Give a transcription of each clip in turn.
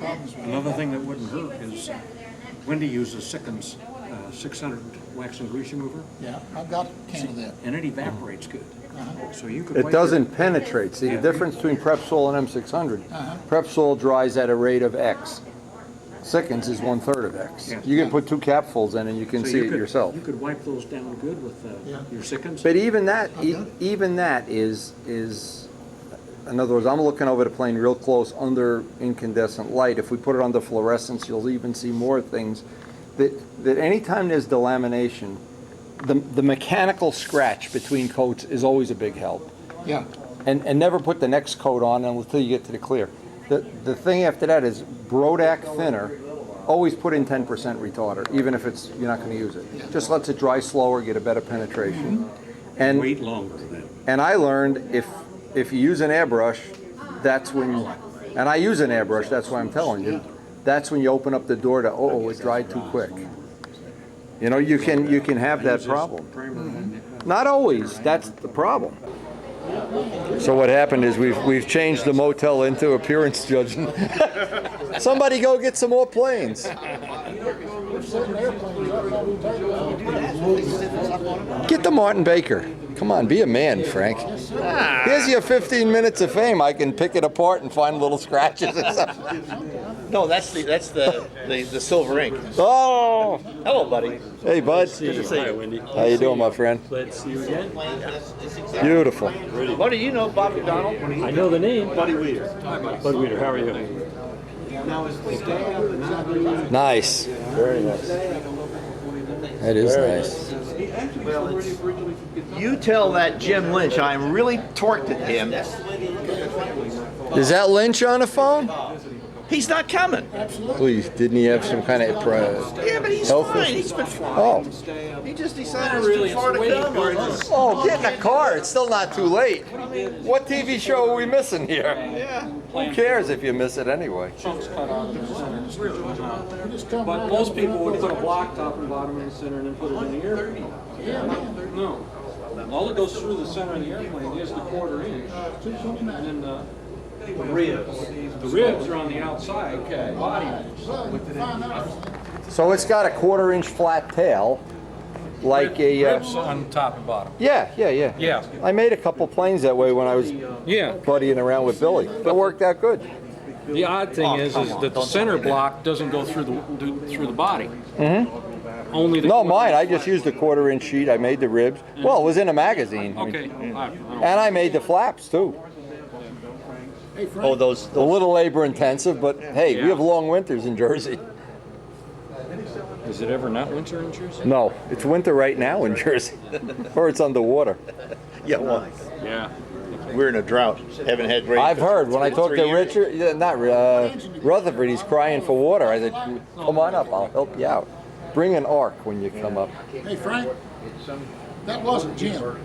problems with Another thing that wouldn't hurt is Wendy uses Sikkens 600 wax and grease remover, Yeah, I've got a can of that. and it evaporates good. So you could It wipe doesn't penetrate. See, the difference between Prepsol and M600, Prepsol dries at a rate of X. Sikkens is 1/3 of X. Yeah. You can put 2 capfuls in and you can so see you it could, yourself. You could wipe those down good with your Sikkens. But even that, even that is, in other words, I'm looking over the plane real close under incandescent light. If we put it under fluorescence, you'll even see more things. That anytime there's delamination, the mechanical scratch between coats is always a big help. Yeah. And never put the next coat on until you get to the clear. The thing after that is Brodac thinner. Always put in 10% retarder, even if you're not going to use it. Just lets it dry slower, get a better penetration. And Wait longer then. and I learned if you use an airbrush, that's when, and I use an airbrush, that's why I'm telling you, that's when you open up the door to, it dried too quick. You know, you can have that problem. Not always, that's the problem. So what happened is we've changed the motel into appearance judging. Somebody go get some more planes. Get the Martin Baker. Come on, be a man, Frank. Here's your 15 minutes of fame. I can pick it apart and find little scratches and stuff. No, that's the silver ink. Oh, Hello, buddy. hey, bud. Good to see you. Wendy. How you doing, my friend? Glad to see you again. Beautiful. Buddy, you know Bob McDonald? I know the name. Buddy Weeder. Bud Weeder, how are you? Nice. Very nice. That is nice. You tell that Jim Lynch I'm really torqued at him. Is that Lynch on the phone? He's not coming. Please, didn't he have some kind of Yeah, but he's health fine. issue? He's been fine. Oh. He just decided it's too far to come. Or Oh, get in the car. It's still not too late. What TV show are we missing here? yeah. Who cares if you miss it anyway? Chunks cut out of the center. But most people would put a block top and bottom in the center and then put it in the airplane. No. All that goes through the center of the airplane is the 1/4 inch. And then the ribs. The ribs are on the outside. Okay. Body. So it's got a 1/4 inch flat tail, like a. Ribs on top and bottom. Yeah. Yeah. I made a couple planes that way when I was Yeah. buddying around with Billy. It worked out good. The odd thing is that the center block doesn't go through the body. Only the. No, mine. I just used a 1/4 inch sheet. I made the ribs. Well, it was in a magazine. I mean, Okay. and I made the flaps too. Oh, those. A little labor intensive, but hey, we have long winters in Jersey. Is it ever not winter in Jersey? No, it's winter right now in Jersey, or it's underwater. Yeah, well, Yeah. we're in a drought. Haven't had rain. I've for heard when I 3 talked to years. Richard, Rutherford, he's crying for water. I said, come on up, I'll help you out. Bring an ark when you come up. Hey, Frank, that wasn't Jim.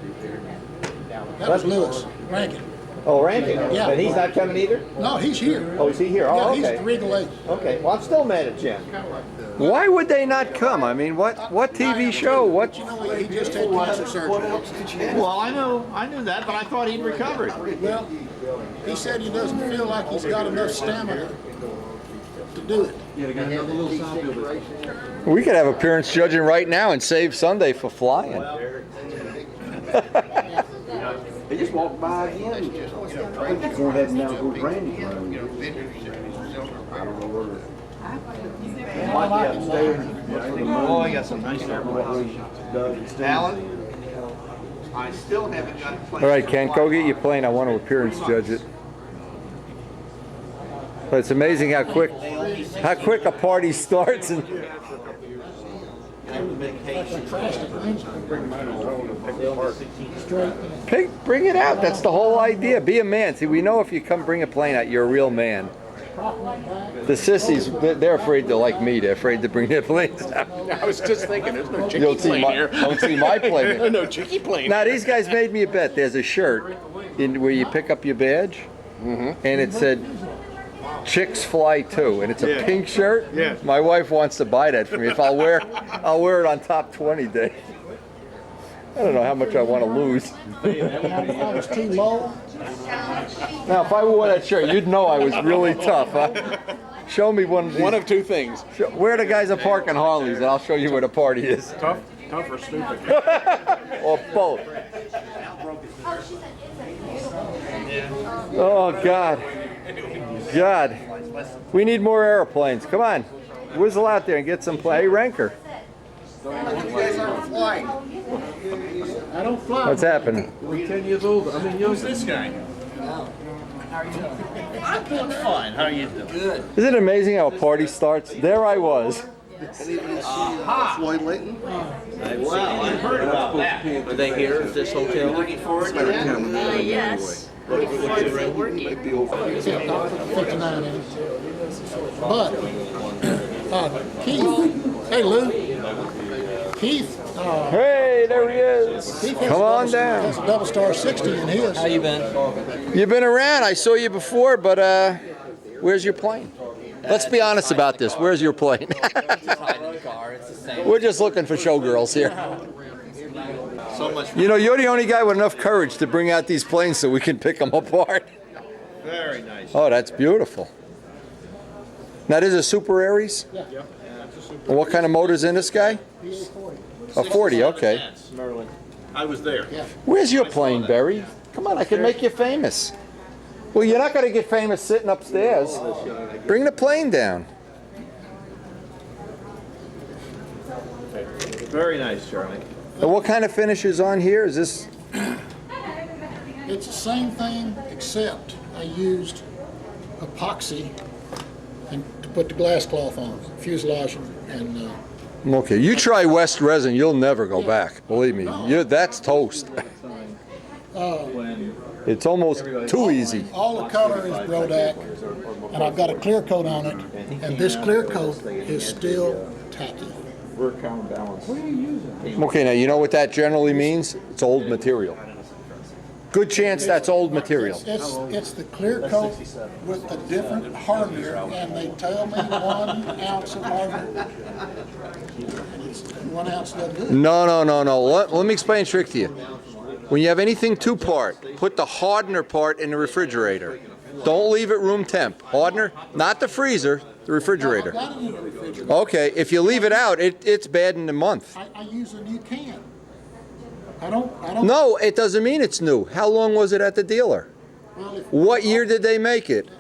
That was Lewis Rankin. Oh, Rankin. Yeah. And he's not coming either? No, he's here. Oh, is he here? Oh, Yeah, he's okay. at the Regal Lake. Okay. Well, I'm still mad at Jim. Why would they not come? I mean, what TV show? What? You know, he just had cancer surgery. Well, I knew that, but I thought he'd recovered. Well, he said he doesn't feel like he's got enough stamina to do it. Yeah, they got another little sound builder. We could have appearance judging right now and save Sunday for flying. They just walked by again. Going heading down to Randy Road. I don't know where. Might be upstairs. Oh, I got some nice there. Alan, I still haven't got a place. All right, Ken, go get your plane. I want to appearance judge it. But it's amazing how quick a party starts and. Bring it out. That's the whole idea. Be a man. See, we know if you come bring a plane out, you're a real man. The sissies, they're afraid to like me. They're afraid to bring their planes out. I was just thinking, there's no chicky Don't see plane my, here. don't see my plane. No chicky plane. Now these guys made me a bet. There's a shirt in where you pick up your badge, and it said "Chicks Fly Too," and it's a pink shirt. Yeah. My wife wants to buy that for me. If I'll wear it on top 20 day. I don't know how much I want to lose. If I was too low, Now, if I wore that shirt, you'd know I was really tough, huh? Show me one of these. One of two things. Where the guys are parking Harleys, and I'll show you where the party is. Tough or stupid? Or both. Oh, God. God. We need more airplanes. Come on. Whizzle out there and get some play. Hey, Ranker. I don't fly. What's happening? We're 10 years old. I mean, Who's this guy? I'm doing fine. How are you doing? Good. Isn't it amazing how a party starts? There I was. Floyd Layton. Wow, I heard about that. Are they here at this hotel? Looking forward to that. Yes. Might be over. Yeah, not for the 59 innings. But, Keith, hey Lou, Keith, Hey, there he is. Keith has Come on has down. a double star 60 in his. How you been? You've been around. I saw you before, but where's your plane? Let's be honest about this. Where's your plane? Just hiding in the car. It's the same. We're just looking for showgirls here. So much. You know, you're the only guy with enough courage to bring out these planes so we can pick them apart. Very nice. Oh, that's beautiful. Now, this is a Super Aries? Yeah. And what kind of motor's in this guy? A 40, okay. Merlin. I was there. Where's your plane, Barry? Come on, I can make you famous. Well, you're not going to get famous sitting upstairs. Bring the plane down. Very nice, Charlie. And what kind of finish is on here? Is this... It's the same thing, except I used epoxy and to put the glass cloth on, fuselage and Okay, you try West Resin, you'll never go back. Believe me, that's toast. It's almost too easy. all the color is Brodak, and I've got a clear coat on it, and this clear coat is still tacky. We're counterbalanced. Okay, now you know what that generally means? It's old material. Good chance that's old material. It's the clear coat with a different hardener, and they tell me 1 ounce of hardener. And it's 1 ounce doesn't do it. No. Let me explain a trick to you. When you have anything two-part, put the hardener part in the refrigerator. Don't leave it room temp. Hardener, not the freezer, the refrigerator. I've got it in the refrigerator. Okay, if you leave it out, it's bad in a month. I use a new can. I don't. No, it doesn't mean it's new. How long was it at the dealer? Well, if- What year did they make it?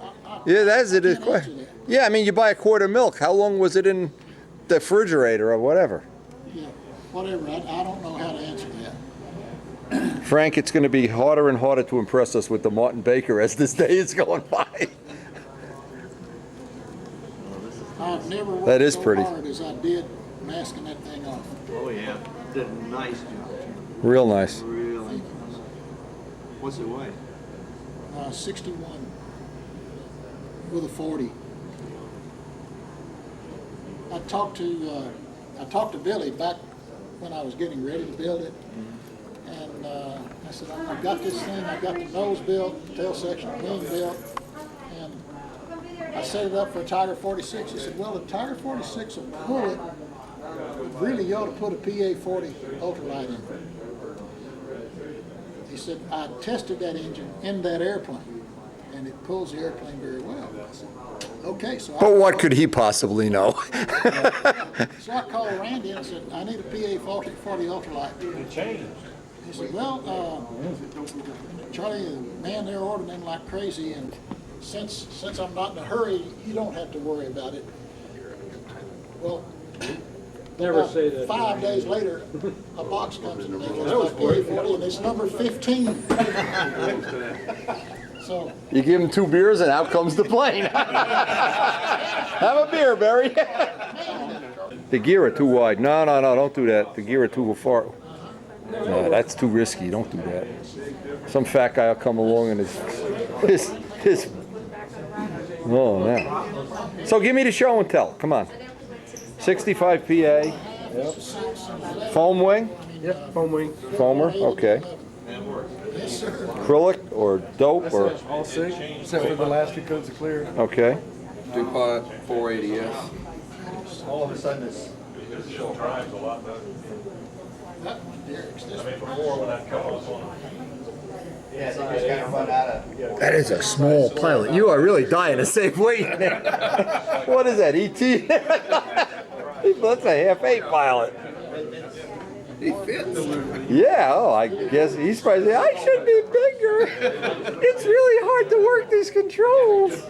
Yeah, that's it. I can't answer that. Yeah, I mean, you buy a quart of milk. How long was it in the refrigerator or whatever? Yeah, whatever. I don't know how to answer that. Frank, it's going to be harder and harder to impress us with the Martin Baker as this day is going by. I've never worked That is so pretty. hard as I did masking that thing off. Oh, yeah. Did a nice job. Real nice. Really. What's it weigh? 61 with a 40. I talked to Billy back when I was getting ready to build it, and I said, I've got this thing. I got the nose built, tail section, wing built, and I set it up for a Tiger 46. He said, well, the Tiger 46 will pull it. But really, you ought to put a PA 40 ultralight in. He said, I tested that engine in that airplane, and it pulls the airplane very well. I said, okay, so But what could he possibly know? so I called Randy and said, I need a PA 40 ultralight. It changed. He said, well, Charlie, man, they're ordering them like crazy, and since I'm not in a hurry, you don't have to worry about it. Well, Never about say that. 5 days later, a box comes in and they get my PA 40, and it's number 15. So, You give him 2 beers and out comes the plane. Have a beer, Barry. The gear are too wide. No, don't do that. The gear are too far. No, that's too risky. Don't do that. Some fat guy will come along and his oh, man. So give me the show and tell. Come on. 65 PA. Foam wing? Yep, foam wing. Foamer, okay. Acrylic or dope or, All 6, except for the last 2 coats of clear. okay. DuPont 480S. All of a sudden it's... that one, Derek's. This one. Yeah, they just gotta run out of. That is a small pilot. You are really dying to save weight. What is that, E.T.? That's a half-8 pilot. He fits. Yeah, oh, I guess he's probably saying, I should be bigger. It's really hard to work these controls.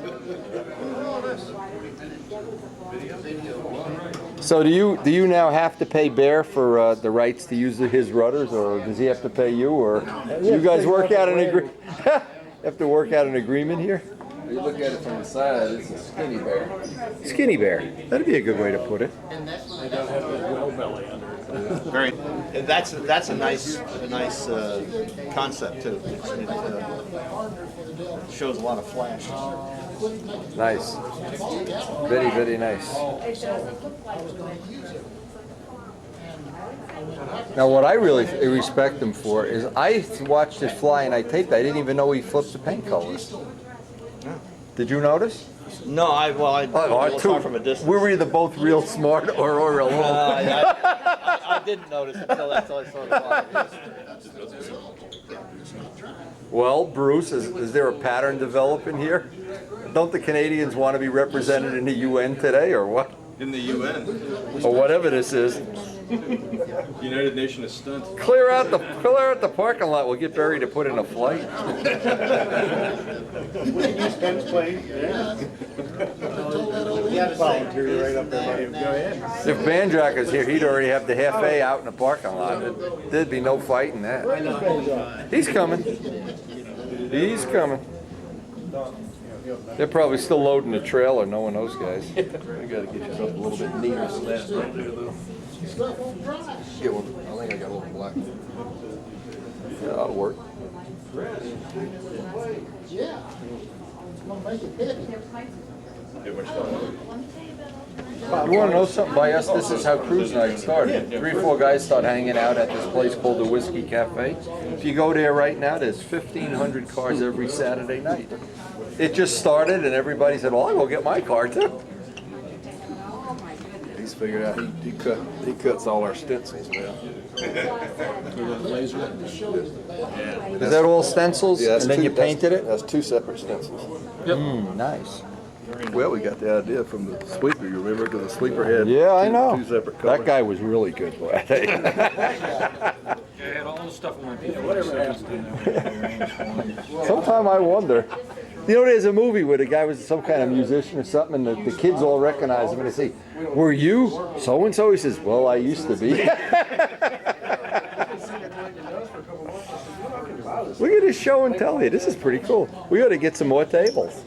So do you now have to pay Bear for the rights to use his rudders, or does he have to pay you, or you guys work out an agreement? Have to work out an agreement here? You look at it from the side, it's a skinny bear. Skinny Bear. That'd be a good way to put it. Very. That's a nice concept too. It shows a lot of flash. Nice. Very, very nice. Now, what I really respect him for is I watched it fly and I taped. I didn't even know he flipped the paint colors. Did you notice? No, I saw from a distance. We were either both real smart or alone. I didn't notice until I saw the Well, Bruce, is there a pattern developing here? Don't the Canadians want to be represented in the UN today, or what? In the UN, Or whatever this is. United Nations stunt. Clear out the parking lot. We'll get Barry to put in a flight. Volunteer right up there. Go ahead. If Bandrak is here, he'd already have the half A out in the parking lot. There'd be no fighting that. He's coming. He's coming. They're probably still loading the trailer, knowing those guys. You gotta get yourself a little bit neater than that right there, though. Get one. I think I got a little black. Yeah, that'll work. Yeah. It's gonna make it big. You want to know something by us? This is how cruise night started. 3 or 4 guys start hanging out at this place called the Whiskey Cafe. If you go there right now, there's 1,500 cars every Saturday night. It just started, and everybody said, "Well, I'll go get my car too." He's figured out he cuts all our stencils now. Is that all stencils, Yeah, that's and then you painted it? That's 2 separate stencils. Nice. Well, we got the idea from the sweeper, you remember? Because the sweeper had Yeah, I know. 2 separate colors. That guy was really good, boy. I tell you. I had all the stuff in my people. Sometime I wonder. You know, there's a movie where the guy was some kind of musician or something, and the kids all recognize him, and they say, "Were you so-and-so?" He says, "Well, I used to be." Look at this show and tell here. This is pretty cool. We ought to get some more tables.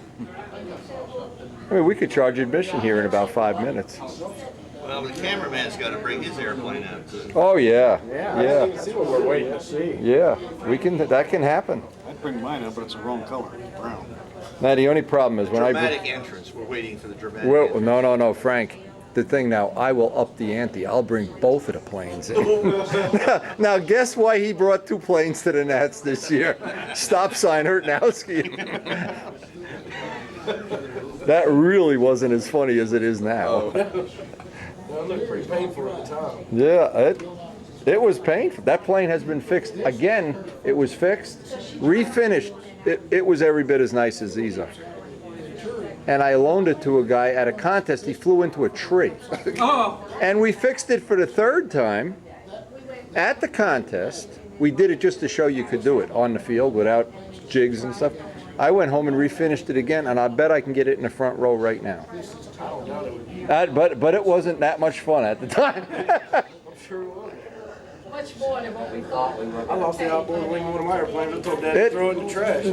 I mean, we could charge admission here in about 5 minutes. Well, the cameraman's got to bring his airplane out too. Oh, yeah. Yeah. See what we're waiting to see. Yeah. That can happen. I'd bring mine up, but it's the wrong color, brown. Now, the only problem is when Dramatic entrance. We're waiting for the dramatic Well, entrance. no, Frank. The thing now, I will up the ante. I'll bring both of the planes in. Now, guess why he brought 2 planes to the Nats this year? Stop sign Hurtnowski. That really wasn't as funny as it is now. Well, it looked pretty painful at the time. Yeah, it was painful. That plane has been fixed. Again, it was fixed, refinished. It was every bit as nice as these are. And I loaned it to a guy at a contest. He flew into a tree. Oh, And we fixed it for the 3rd time at the contest. We did it just to show you could do it on the field without jigs and stuff. I went home and refinished it again, and I bet I can get it in the front row right now. But it wasn't that much fun at the time. Much more than what we thought we were. I lost the outboard wing of one of my airplanes. I told Dad to throw it in the trash.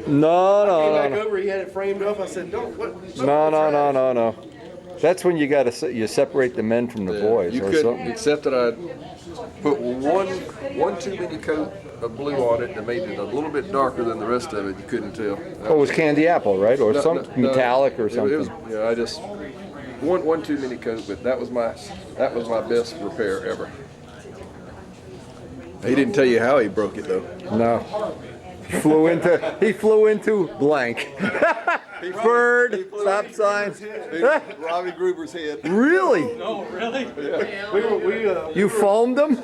No. Came back over, he had it framed up. I said, "Don't." What? No. That's when you you separate the men from the boys You or couldn't, something. except that I put one too many coat of blue on it and made it a little bit darker than the rest of it. You couldn't tell. Oh, it was candy apple, right? Or some No, metallic or it something. was, yeah, I just one too many coat, but that was my best repair ever. He didn't tell you how he broke it though. No. He flew into blank. bird, stop sign. Robbie Gruber's head. Really? No, really? You foamed them?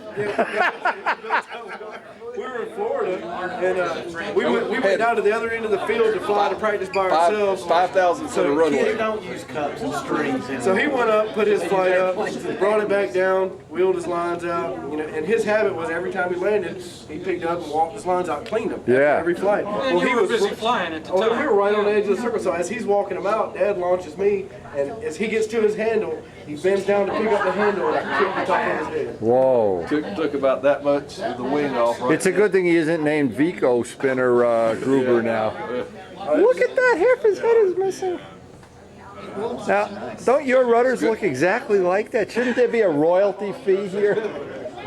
We were in Florida, and we went down to the other end of the field to fly to practice by ourselves. 5,000 foot of runway. don't use cups and strings. So he went up, put his flight up, brought it back down, wheeled his lines out. And his habit was every time he landed, he picked up and walked his lines out, cleaned them. after Yeah. Every flight. And you were busy flying at the Oh, time. we were right on the edge of the circle. So as he's walking them out, Dad launches me, and as he gets to his handle, he bends down to pick up the handle, and I kick the top of his head. Whoa. Took about that much of the wing off. Right It's a good thing he isn't named Vico Spinner Gruber now. Look at that, half his head is missing. Now, don't your rudders look exactly like that? Shouldn't there be a royalty fee here?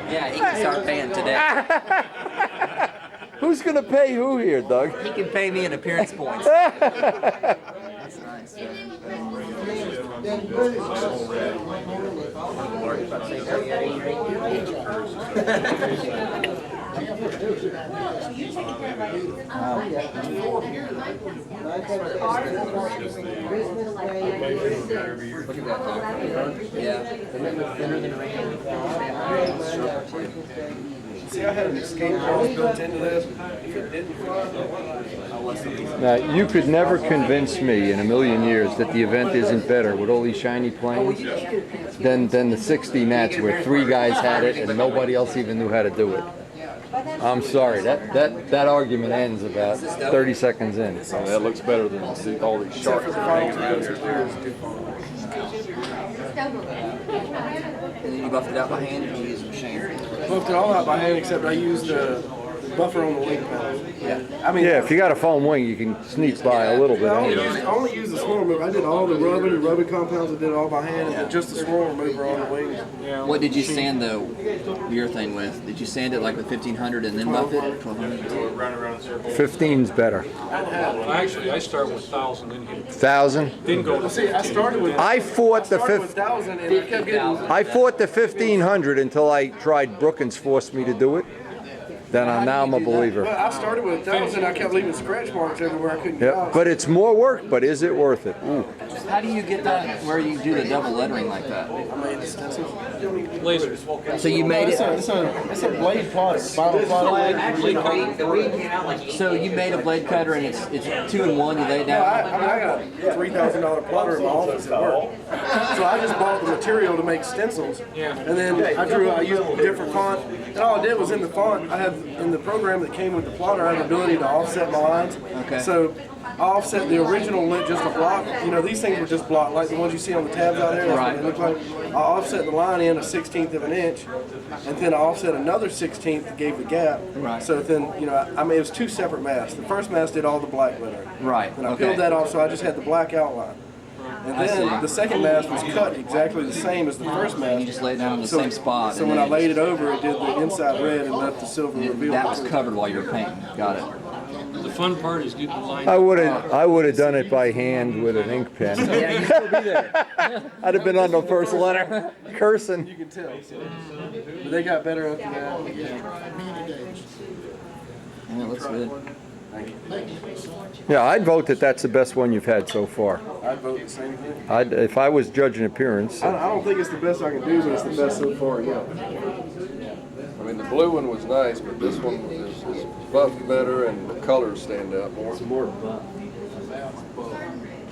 Yeah, he can start paying today. Who's gonna pay who here, Doug? He can pay me in appearance points. That's nice. See, I had an escape clause built into this. If it didn't fly, Now, you could never convince me in a million years that the event isn't better with all these shiny planes than the 60 Nats where 3 guys had it and nobody else even knew how to do it. I'm sorry, that argument ends about 30 seconds in. that looks better than all these sharks hanging around here. And then you buffed it out by hand and you used a machine. buffed it all out by hand, except I used the buffer on the wing panel. Yeah. I mean, Yeah, if you got a foam wing, you can sneak by a little bit. I Anyway. only used the swirl remover. I did all the rubbing compounds. I did it all by hand, and just the swirl remover on the wings. What did you sand the urethane with? Did you sand it like with 1500 and then buff it? 1200? 15's better. Well, actually, I start with 1,000 in here. 1,000. Didn't go to See, I started with I fought the 1,000, and I kept getting. I fought the 1,500 until I tried Brookins forced me to do it. Then now I'm a believer. Well, I started with 1,000. I kept leaving scratch marks everywhere I couldn't get Yep. out. But it's more work, but is it worth it? Ooh. How do you get that where you do the double lettering like that? I made the stencils. lasers. So you made it. It's a blade plotter. Final plotter. So you made a blade cutter and it's 2 in 1. You lay it I down. got a $3,000 plotter in my office at work. So I just bought the material to make stencils. Yeah. And then I used a different font. And all I did was in the font, I have in the program that came with the plotter, I have the ability to offset my lines. Okay. So I offset the original lint just a block. You know, these things were just block, like the ones you see on the tabs out there. That's Right. what they look like. I offset the line in a 1/16 of an inch, and then I offset another 1/16 that gave the gap. Right. So then, you know, I mean, it was 2 separate masks. The first mask did all the black lettering. Right, And I okay. peeled that off, so I just had the black outline. And I then see. the second mask was cut exactly the same as the first mask. You just lay it down in the same spot. So and when then I laid it over, it did the inside red and left the silver revealed. that was covered while you were painting. Got it. The fun part is getting the line. I would have done it by hand with an ink pen. Yeah, you still be there. I'd have been on the first letter, cursing. You can tell. So. But they got better after that. Yeah, it looks good. Yeah, I'd vote that that's the best one you've had so far. I'd vote the same thing. If I was judging appearance, I don't think it's the best I can do, but it's the best so far, yeah. I mean, the blue one was nice, but this one is buffed better and the colors stand out more.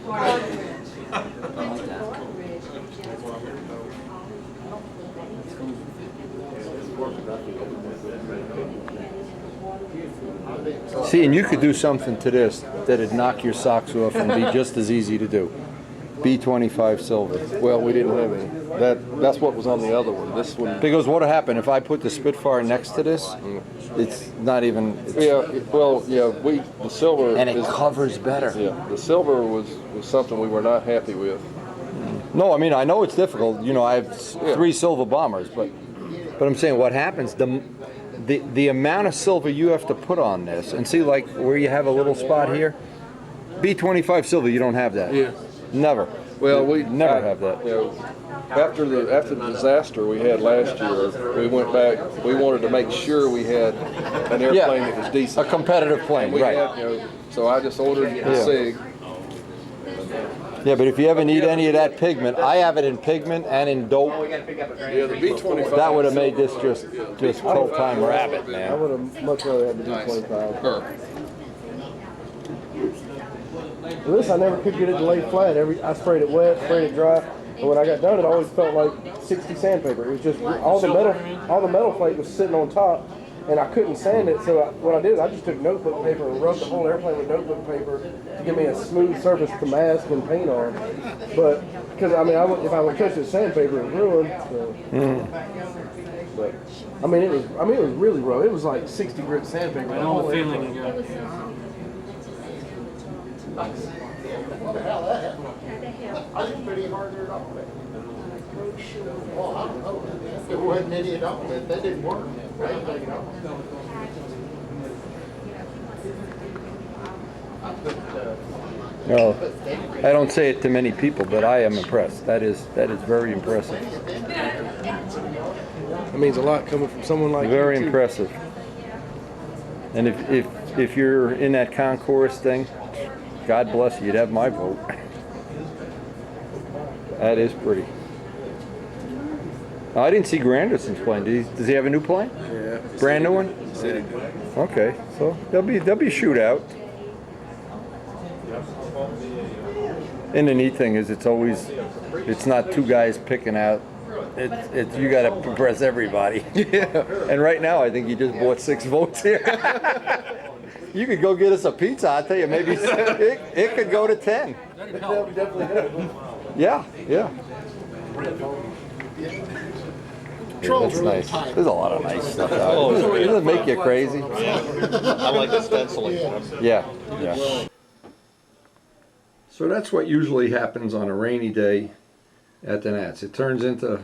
I like that. see, and you could do something to this that'd knock your socks off and be just as easy to do. B25 silver. Well, we didn't have any. That's what was on the other one. This one, Because what'll happen if I put the Spitfire next to this? It's not even. the silver And it is, covers better. yeah, the silver was something we were not happy with. No, I mean I know it's difficult. You know, I have 3 silver bombers, but I'm saying what happens the amount of silver you have to put on this, and see like where you have a little spot here, B25 silver, you don't have that. Yeah. Never. Well, we never have that. You know, after the disaster we had last year, we went back. We wanted to make sure we had an airplane that was decent. A competitive plane, We right? had, so I just ordered the SIG, Yeah, but if you ever need any of that pigment, I have it in pigment and in dope. Yeah, the B25. That would have made this just full-time rabbit, I man. would have much rather had the B25. This I never could get it to lay flat. I sprayed it wet, sprayed it dry, and when I got done, it always felt like 60 sandpaper. It was just all the metal flake was sitting on top, and I couldn't sand it. So what I did is I just took notebook paper and rubbed the whole airplane with notebook paper to give me a smooth surface to mask and paint on. But because I mean, if I would touch the sandpaper, it was ruined. So. But I mean, it was really rough. It was like 60 grit sandpaper. I know the feeling you got. What the hell that happened? I was pretty hard to off it. Well, I don't know. It wasn't any at all. That didn't work. I didn't take it off. No, I don't say it to many people, but I am impressed. That is very impressive. That means a lot coming from someone like Very you, too. impressive. And if you're in that concourse thing, God bless you, you'd have my vote. That is pretty. I didn't see Granderson's plane. Does he have a new plane? Yeah. Brand new one? Okay, so there'll be a shootout. And the neat thing is it's not two guys picking out. It's you got to impress everybody. Yeah. And right now I think you just bought 6 votes here. You could go get us a pizza. I'll tell you, maybe it could go to 10. Yeah. That's nice. There's a lot of nice stuff out there. Doesn't it make you crazy? I like the stenciling. Yeah. So that's what usually happens on a rainy day at the Nats. It turns into,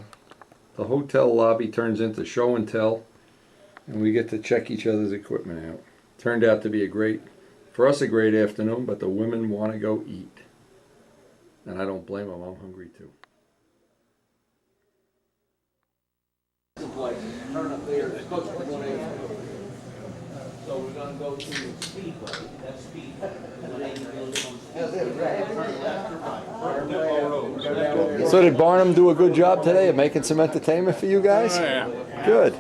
the hotel lobby turns into show and tell, and we get to check each other's equipment out. Turned out to be a great afternoon, but the women want to go eat. And I don't blame them, I'm hungry too. So we're gonna go to Speedway, that's Speed. So did Barnum do a good job today of making some entertainment for you guys? Good.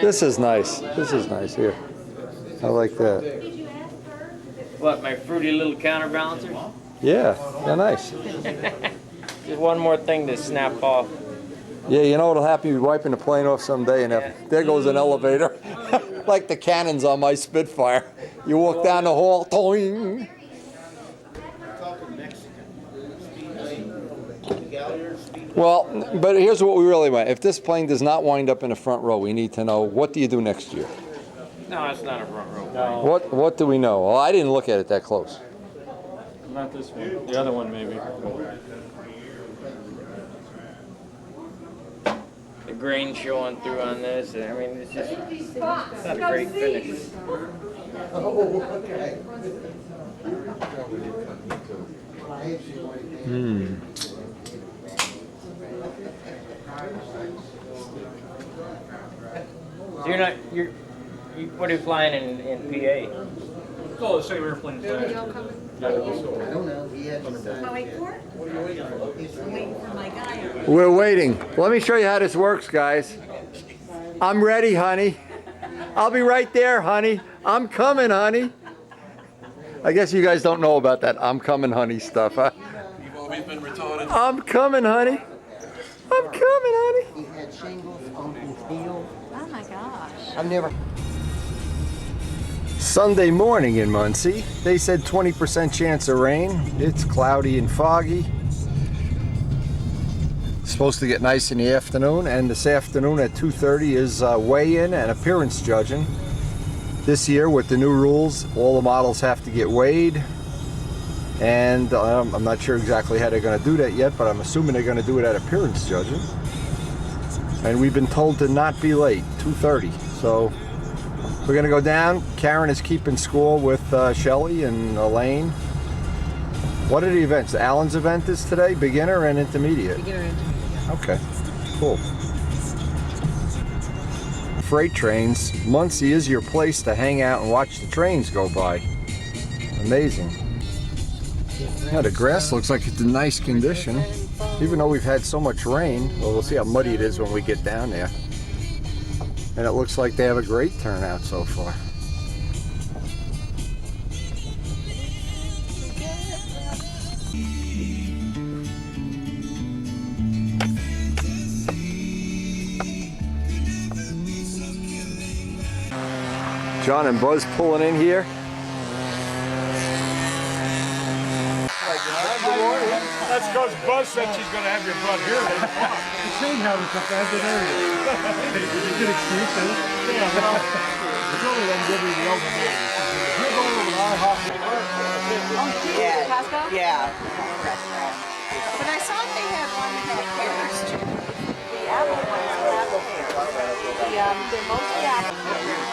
This is nice here. I like that. What, my fruity little counterbalancers? Yeah, they're nice. Just one more thing to snap off. Yeah, you know what'll happen? You'll be wiping the plane off someday, and there goes an elevator, like the cannons on my Spitfire. You walk down the hall, toing. Well, but here's what we really want. If this plane does not wind up in the front row, we need to know, what do you do next year? No, it's not a front row. No. What do we know? Well, I didn't look at it that close. Not this one. The other one, maybe. The grain showing through on this. I mean, it's just not a great finish. So what are you flying in PA? Oh, the same airplane. I don't know. He had to sign. Waiting for my guy. We're waiting. Let me show you how this works, guys. I'm ready, honey. I'll be right there, honey. I'm coming, honey. I guess you guys don't know about that I'm coming, honey stuff, huh? You've always been retarded. I'm coming, honey. I'm coming, honey. He had shingles, open field. Oh my gosh. I've never. Sunday morning in Muncie. They said 20% chance of rain. It's cloudy and foggy. Supposed to get nice in the afternoon, and this afternoon at 2:30 is weigh-in and appearance judging. This year, with the new rules, all the models have to get weighed, and I'm not sure exactly how they're going to do that yet, but I'm assuming they're going to do it at appearance judging. And we've been told to not be late, 2:30. So we're going to go down. Karen is keeping score with Shelly and Elaine. What are the events? Alan's event is today, beginner and intermediate. Beginner and intermediate. Okay, cool. Freight trains. Muncie is your place to hang out and watch the trains go by. I Amazing. Yeah, the grass looks like it's in nice condition. Even though we've had so much rain, well, we'll see how muddy it is when we get down there. And it looks like they have a great turnout so far. John and Buzz pulling in here. That's because Buzz said she's going to have your blood here. You seen how it's up after there. It's a good excuse, isn't it? Yeah, well, it's only them giving the open meeting. You're going over to IHOP. Yeah. But I saw they had one that had pears too. The apple ones are apple pears. They're mostly apple pears.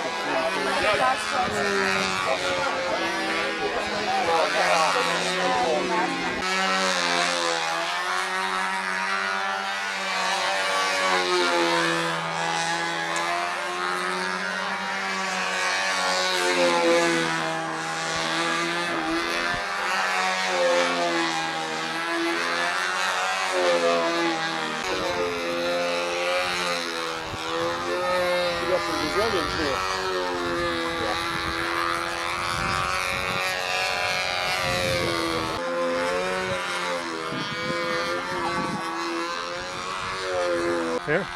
Yeah.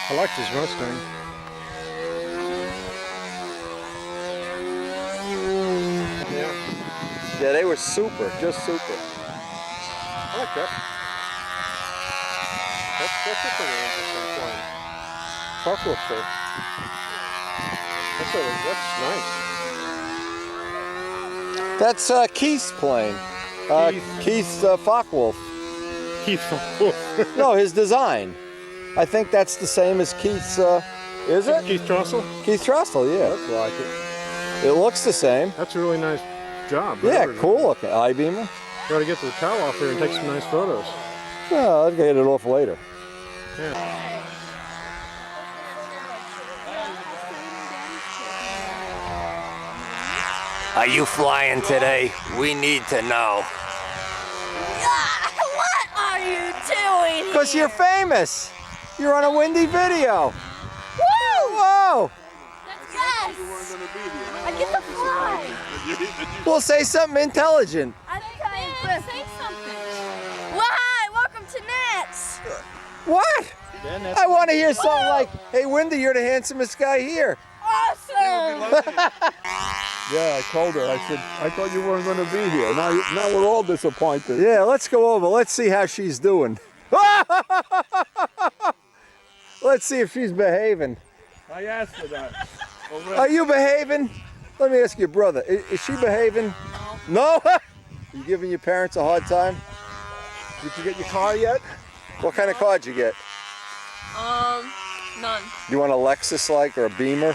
I like this Mustang. Yeah, they were super, just super. I like that. That's a pretty interesting plane. Buffalo shape. That's nice. That's Keith's plane. Keith's Focke-Wulf. Keith Focke-Wulf. No, his design. I think that's the same as Keith's, is it? Keith Trussell? Keith Trussell, yeah. Looks like it. It looks the same. That's a really nice job. Yeah, cool looking. I-beamer. Got to get the towel off here and take some nice photos. Well, I'll get it off later. Yeah. Are you flying today? We need to know. What are you doing? Because you're famous. You're on a windy video. Woo! Whoa! Yes! I get to fly. We'll say something intelligent. Okay, say something. Well, hi, welcome to Nets. What? I want to hear something like, hey, Wendy, you're the handsomest guy here. Awesome! Yeah, I told her. I said, I thought you weren't going to be here. Now we're all disappointed. Yeah, let's go over. Let's see how she's doing. Let's see if she's behaving. I asked her that. Are you behaving? Let me ask your brother. Is she behaving? No. No? You giving your parents a hard time? Did you get your car yet? What kind of car did you get? None. You want a Lexus like or a Beamer?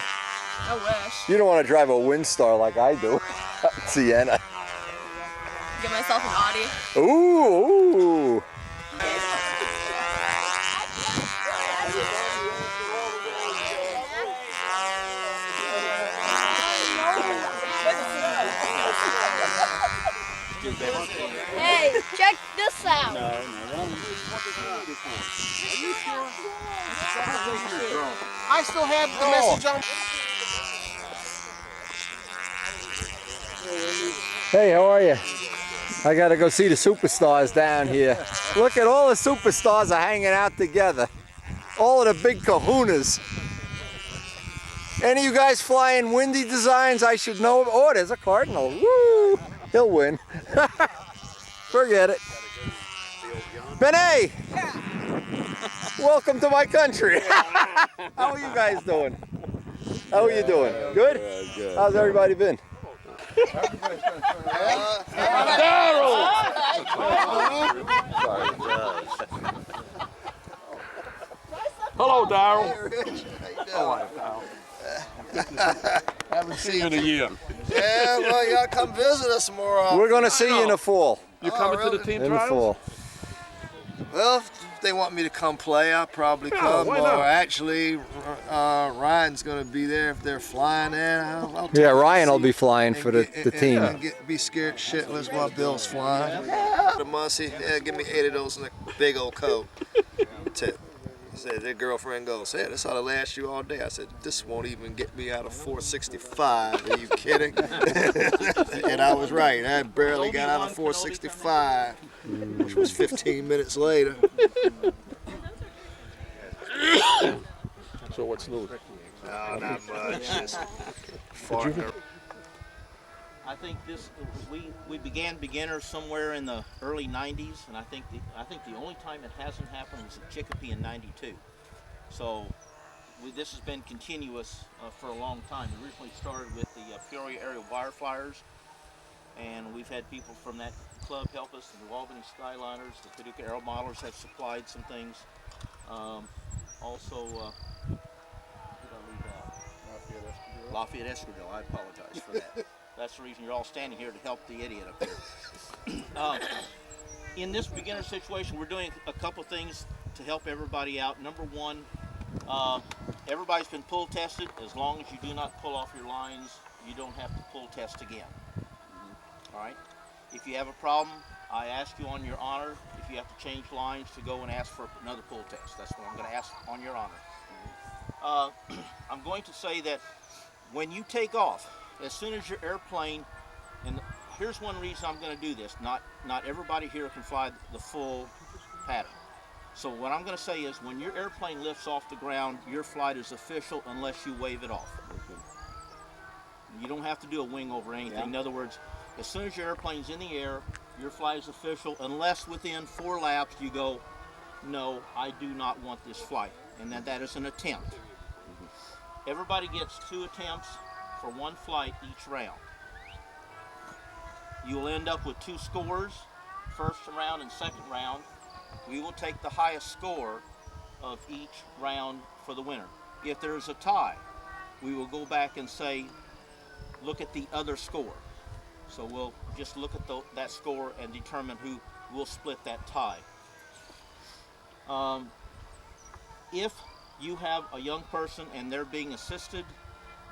I wish. You don't want to drive a Windstar like I do. Sienna. Get myself an Audi. Ooh. Hey, check this out. I still have the message on. Hey, how are you? I gotta go see the superstars down here. Look at all the superstars are hanging out together. All of the big kahunas. Any of you guys flying windy designs I should know of? Oh, there's a Cardinal. Woo! He'll win. Forget it. Benay! Welcome to my country. How are you guys doing? How are you doing? Good? Good. How's everybody been? Hello, Daryl. Hello, Daryl. Haven't seen you in a year. Yeah, well, you gotta come visit us more often. We're gonna see you in the fall. You coming to the team In the trials? fall. Well, if they want me to come play, I'll probably Yeah, come. why not? Or actually, Ryan's going to be there if they're flying in. I'll Yeah, take a Ryan will seat be flying and for the team. And be scared shitless while Bill's flying. The Muncie, yeah, give me 8 of those in a big old coat. Tip. He said, their girlfriend goes, hey, this ought to last you all day. I said, this won't even get me out of 465. Are you kidding? And I was right. I barely got out of 465, which was 15 minutes later. So what's new? No, not much. Just farting. I think we began beginners somewhere in the early '90s, and I think the only time it hasn't happened was at Chicopee in '92. So this has been continuous for a long time. It originally started with the Peoria Area Wireflyers, and we've had people from that club help us. The New Albany Skyliners, the Paducah Aero Modelers have supplied some things. Also, did I leave out? Lafayette Escadrille. I apologize for that. That's the reason you're all standing here, to help the idiot up here. In this beginner situation, we're doing a couple things to help everybody out. Number one, everybody's been pull tested. As long as you do not pull off your lines, you don't have to pull test again. All right? If you have a problem, I ask you on your honor, if you have to change lines, to go and ask for another pull test. That's what I'm going to ask on your honor. I'm going to say that when you take off, as soon as your airplane, and here's one reason I'm going to do this, not everybody here can fly the full pattern. So what I'm going to say is, when your airplane lifts off the ground, your flight is official unless you wave it off. You don't have to do a wing over anything. Yeah. In other words, as soon as your airplane's in the air, your flight is official, unless within 4 laps you go, no, I do not want this flight, and that is an attempt. Everybody gets 2 attempts for 1 flight each round. You will end up with 2 scores, first round and second round. We will take the highest score of each round for the winner. If there is a tie, we will go back and say, look at the other score. So we'll just look at that score and determine who will split that tie. If you have a young person and they're being assisted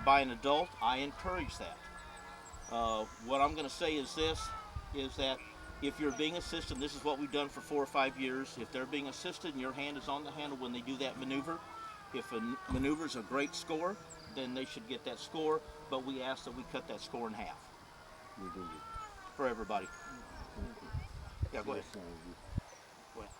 by an adult, I encourage that. What I'm going to say is this, is that if you're being assisted, this is what we've done for 4 or 5 years, if they're being assisted and your hand is on the handle when they do that maneuver, if a maneuver is a great score, then they should get that score, but we ask that we cut that score in half for everybody. Yeah, go ahead. Go ahead.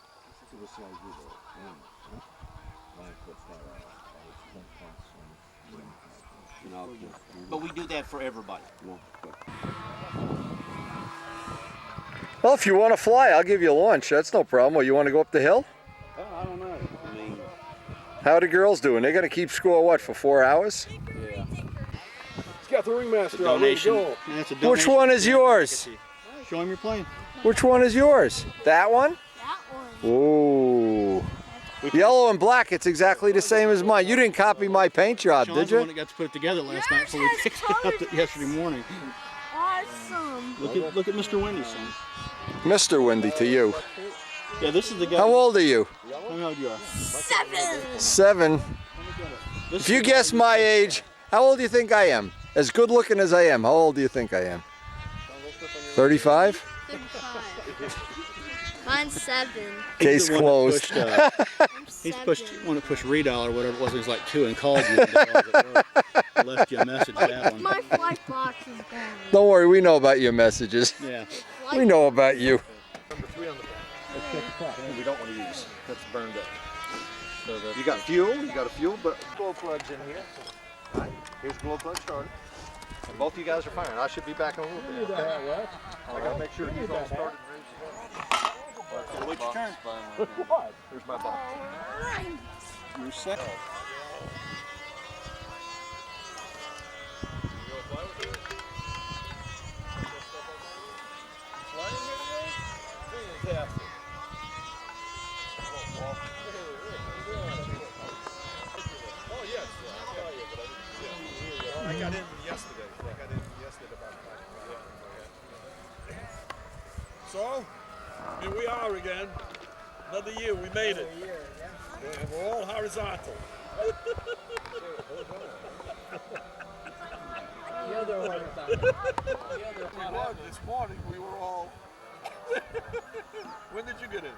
But we do that for everybody. Well, if you want to fly, I'll give you lunch. That's no problem. Well, you want to go up the hill? I don't know. I mean, how are the girls doing? They're going to keep score, what, for 4 hours? Yeah. He's got the ringmaster out. Let's go. Which one is yours? Show him your plane. Which one is yours? That one? That one. Ooh. Yellow and black, it's exactly the same as mine. You didn't copy my paint job, did you? The one that got to put it together last night, so we picked it up yesterday morning. Awesome. Look at Mr. Wendy's son. Mr. Wendy to you. Yeah, this is the guy. How old are you? How old you are? 7. 7. If you guess my age, how old do you think I am? As good looking as I am, how old do you think I am? 35? 35. Mine's 7. Case closed. He's wanted to push redial or whatever it was. He was like 2 and called you. I left you a message. That one. My flight box is gone. Don't worry, we know about your messages. Yeah. We know about you. Number 3 on the back. We don't want to use. That's burned up. So you got fuel. You got a fuel, but glow plugs in here. All right. Here's glow plug started. And both of you guys are firing. I should be back in a little bit. Okay? I got to make sure he's all started and ready to go. What's your turn? What? Here's my box. You're second. I got in yesterday. So, here we are again. Another year, we made it. We're all horizontal. The other one. This morning we were all. When did you get in?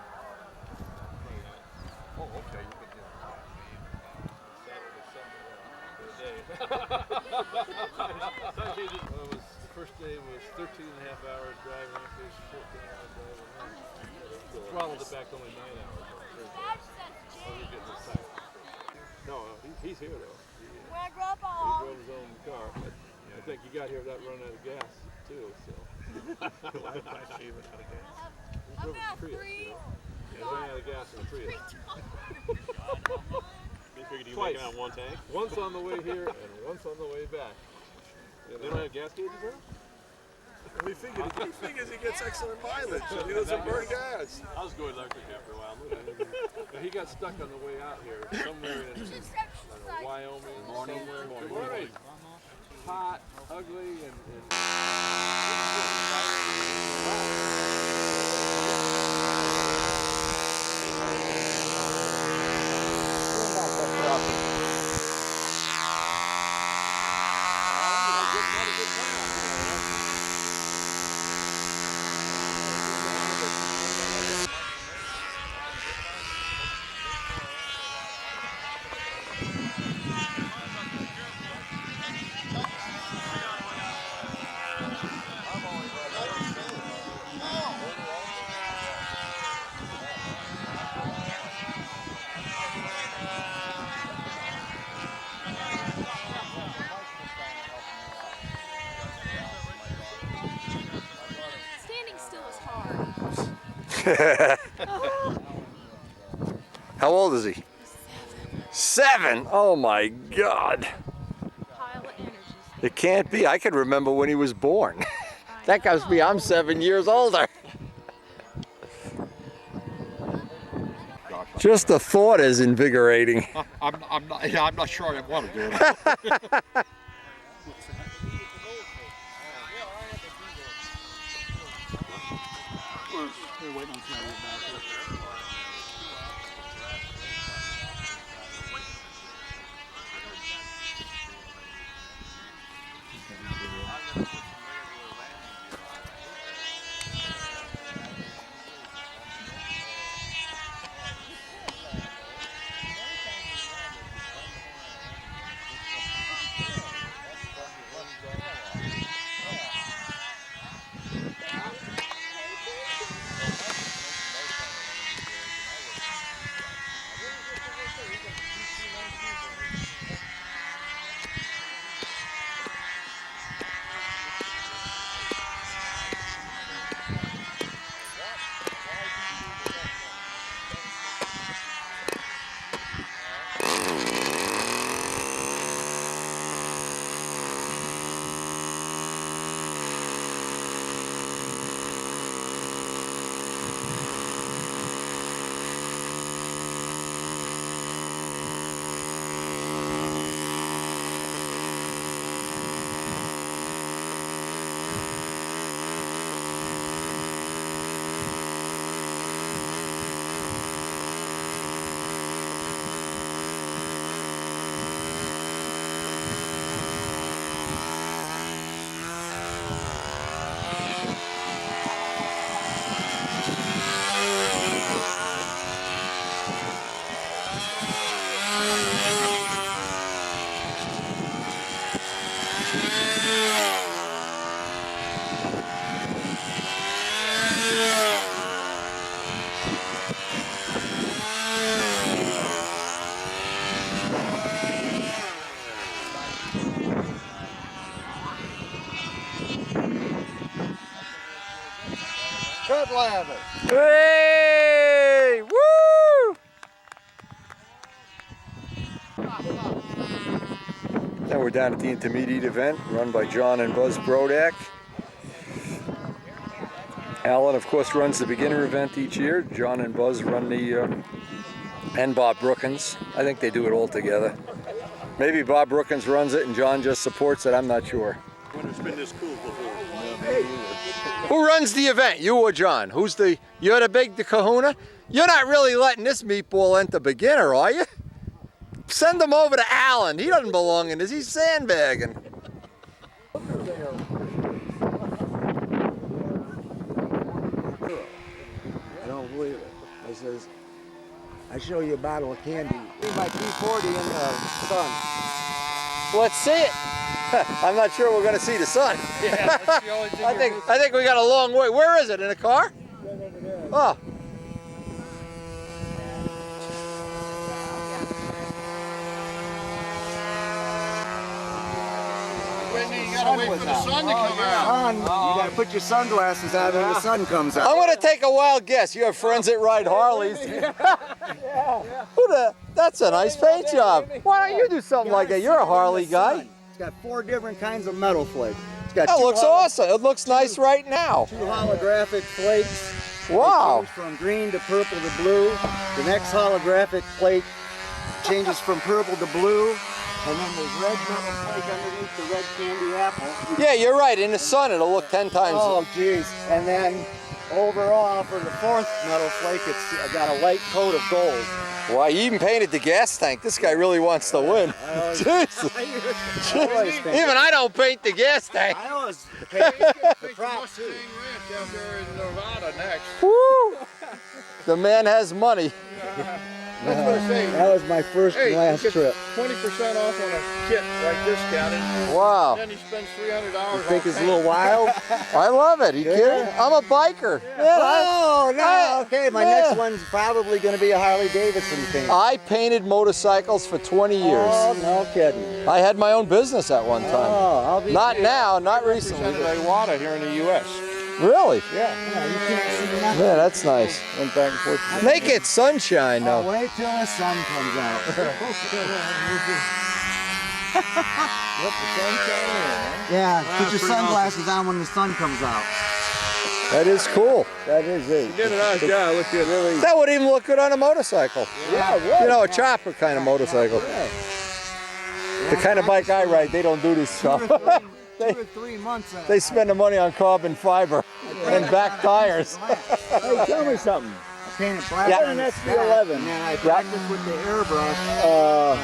Oh, okay. You could The first day was 13 and a half hours driving. After 14 hours driving. Throttled it back to only 9 hours. No, he's here though. When I grow up, He I'll drove his own car. But I think you got here without running out of gas too. So. He drove a Prius, you know. He ran out of gas in a Prius. You figured you Twice. make it on one tank? Once on the way here and once on the way back. They don't have gas gauges there? He figures he gets excellent mileage and he doesn't burn gas. I was going electric after a while. But he got stuck on the way out here somewhere in Wyoming. Somewhere. Good morning. Hot, ugly, and standing still is hard. How old is he? 7. Oh my God. Pile of energy. It can't be. I can remember when he was born. That must be. I'm 7 years older. Just the thought is invigorating. I'm not sure I want to do it. We're waiting on somebody back here. Cut lather. Hey! Woo! Now we're down at the intermediate event run by John and Buzz Brodak. Alan, of course, runs the beginner event each year. John and Buzz run the, and Bob Brookins. I think they do it all together. Maybe Bob Brookins runs it and John just supports it. I'm not sure. When it's been this cool before. Who runs the event? You or John? You're the kahuna? You're not really letting this meatball enter beginner, are you? Send him over to Alan. He doesn't belong in this. He's sandbagging. I don't believe it. I says, I show you a bottle of candy. Leave my 240 in the sun. Let's see it. I'm not sure we're going to see the sun. Yeah, that's the only thing. I think we got a long way. Where is it? In a car? Oh. You gotta wait for the sun to come out. You gotta put your sunglasses on when the sun comes out. I'm going to take a wild guess. You have friends that ride Harleys. That's a nice paint job. Why don't you do something like that? You're a Harley guy. It's got 4 different kinds of metal flake. It's got That looks awesome. It looks nice right now. 2 holographic flakes. Wow. They change from green to purple to blue. The next holographic flake changes from purple to blue. And then there's red metal flake underneath the red candy apple. Yeah, you're right. In the sun, it'll look 10 times. Oh, geez. And then overall, for the 4th metal flake, it's got a light coat of gold. Wow, you even painted the gas tank. This guy really wants to win. Jesus. Even I don't paint the gas tank. I always paint the prop, too. Down there in Nevada next. Woo! The man has money. That's what I say. That was my first and last you get trip. 20% off on a kit like discounted. Wow. Then he spends $300. You think it's a little wild? I love it. You kidding? I'm a biker. Yeah, Oh, no. Okay, my next one's probably going to be a Harley Davidson thing. I painted motorcycles for 20 years. Oh, no kidding. I had my own business at one time. Oh, I'll be Not now, not recently. Represented Iwata here in the U.S. Really? Yeah, you can't see nothing. Yeah, that's nice. Went back and forth. Make it sunshine, Oh, though. wait till the sun comes out. Yeah, put your sunglasses on when the sun comes out. That is cool. That is it. You did a nice job. Look good. Really. That would even look good on a motorcycle. Yeah, it would. You know, a chopper kind of motorcycle. The kind of bike I ride, they don't do this stuff. 2 or 3 months. They spend the money on carbon fiber and back tires. Hey, tell me something. I painted black Yeah. on an SB11. And then I practiced with the airbrush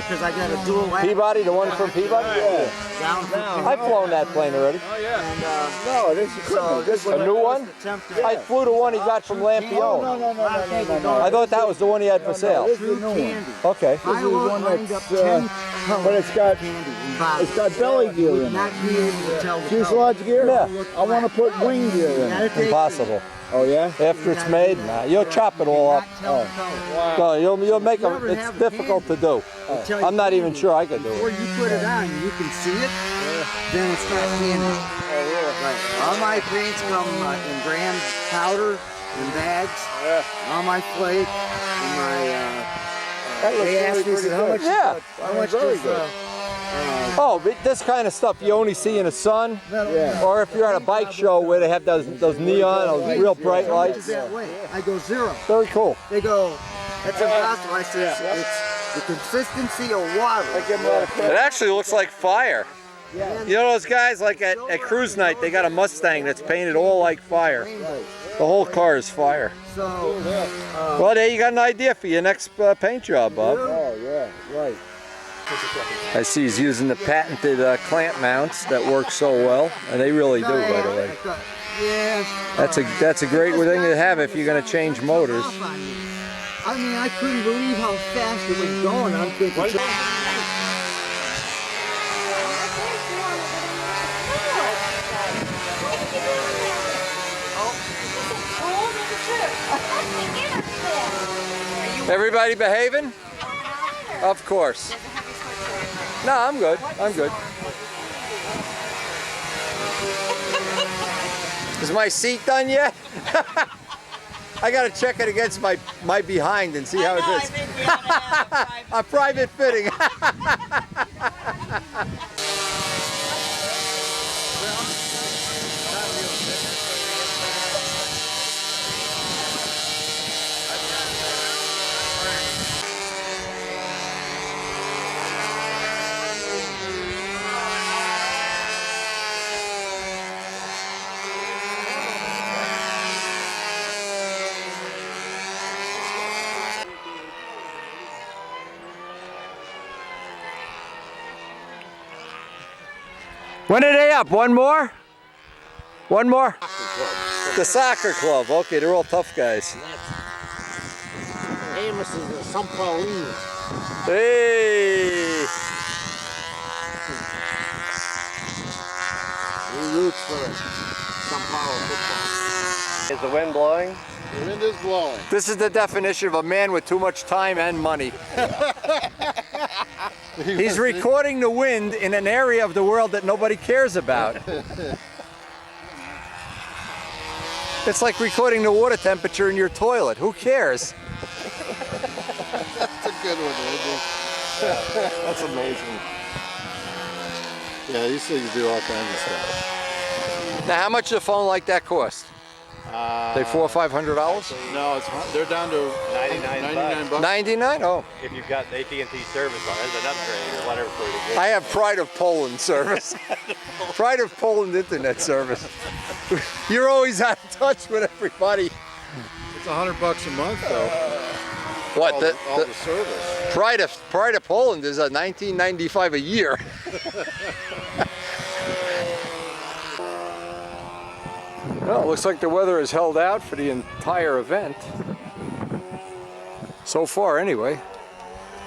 because I got a dual act. Peabody, the one from Peabody? Yeah. Down. I've flown that plane already. Oh, yeah. And, no, this is this A new one? I flew the one he got from Lampione. No. I thought that was the one he had for sale. This is a new one. Okay. This is the one that's, but it's got belly gear in it. Fuselage gear? Yeah. I want to put wing gear in it. Impossible. Oh yeah? After it's made, nah, you'll chop it all up. No, you'll make them. It's difficult to do. I'm not even sure I could do Before it. you put it on, you can see it, then it's not candy. Right. All my paints come in brand powder in bags. All my flake and my. They asked me, how much? Yeah. How much is Oh, but this kind of stuff you only see in the sun, Yeah. or if you're at a bike show where they have those neon, those real bright lights. That way. I go 0. Very cool. They go, that's impossible. I said, it's the consistency of water. It actually looks like fire. Yeah. You know those guys like at cruise night, they got a Mustang that's painted all like fire. The whole car is fire. So, Well, there you got an idea for your next paint job, Bob. oh yeah, right. I see he's using the patented clamp mounts that work so well, and they really do, by the way. Yeah. That's a great thing to have if you're going to change motors. I mean, I couldn't believe how fast it was going. I'm thinking. Everybody behaving? Of course. No, I'm good. I'm good. Is my seat done yet? I gotta check it against my behind and see how it is. A private fitting. When are they up? One more? One more? The soccer club. Okay, they're all tough guys. Amos is a São Paulino. Hey! He roots for São Paulo football. Is the wind blowing? The wind is blowing. This is the definition of a man with too much time and money. He's recording the wind in an area of the world that nobody cares about. It's like recording the water temperature in your toilet. Who cares? That's a good one, Andy. That's amazing. Yeah, these things do all kinds of stuff. Now, how much does a phone like that cost? They $400 or $500? No, they're down to 99 bucks. 99? Oh. If you've got AT&T service on it, an upgrade or whatever for you to get. I have Pride of Poland service. Pride of Poland internet service. You're always out of touch with everybody. It's $100 a month though. What? All the service. Pride of Poland is a $19.95 a year. Well, it looks like the weather has held out for the entire event. So far, anyway.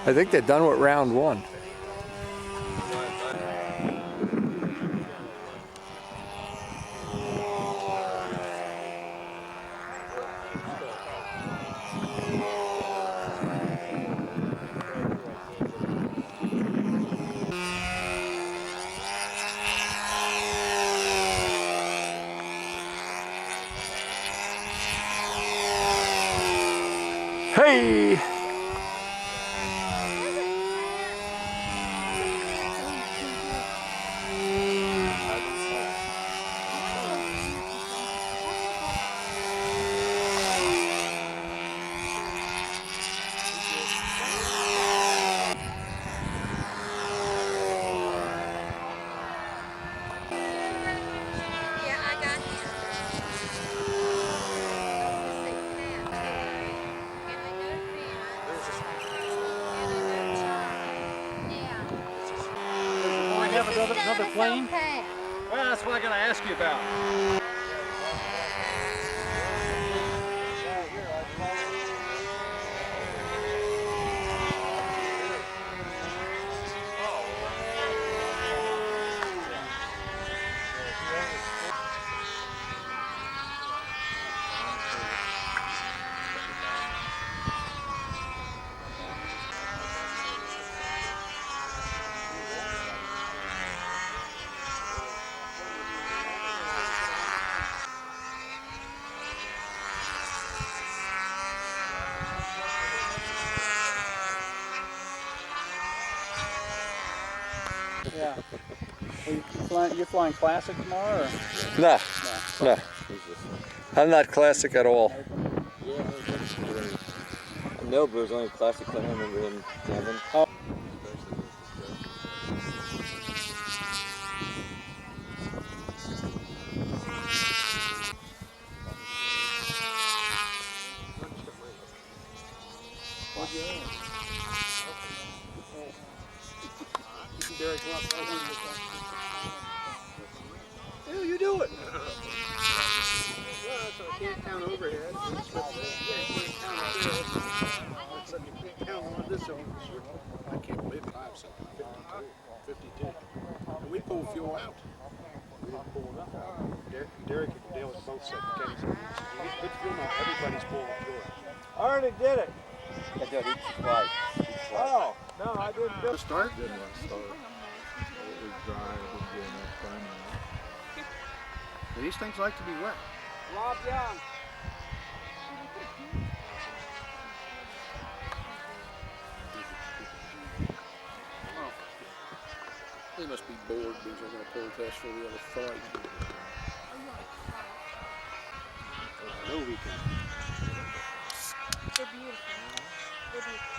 I think they're done with round one. Hey! Another plane? Well, that's what I'm going to ask you about. Yeah. You're flying classic tomorrow? Or? No, no. I'm not classic at all. Milber's only classic, I don't remember him jamming. Derek, Hell, you do it. I can't count overhead. You can't count on this one. I can't believe it. 52. And we pulled fuel out. We didn't pull enough out. Derek and Dale both said, Kenny said, you get good fuel now, everybody's pulling fuel out. I already did it. I did each flight. Oh, no, I didn't do it. Start? Didn't want to start. It was dry. I didn't get enough time on it. These things like to be wet. Rob Young. They must be bored because they're going to protest for the other fight. I know we can. They're beautiful. They're beautiful.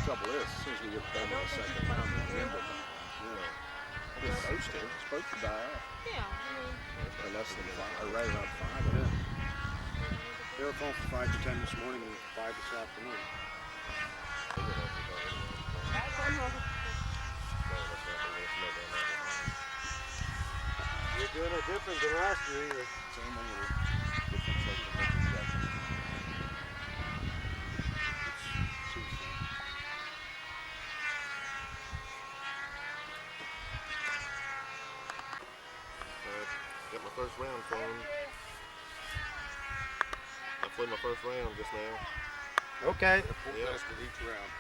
Trouble is, as soon as we get done with the second round, the wind will come. Yeah. It's supposed to die off. Yeah. Or less than 5, or right around 5. Yeah. They were phone for 5 to 10 this morning and 5 this afternoon. You're doing it different than last year either. Same a little difference like the Michael Jackson. It's too soon. Got my first round flown. I flew my first round just now. Okay. Yeah. Best of each round.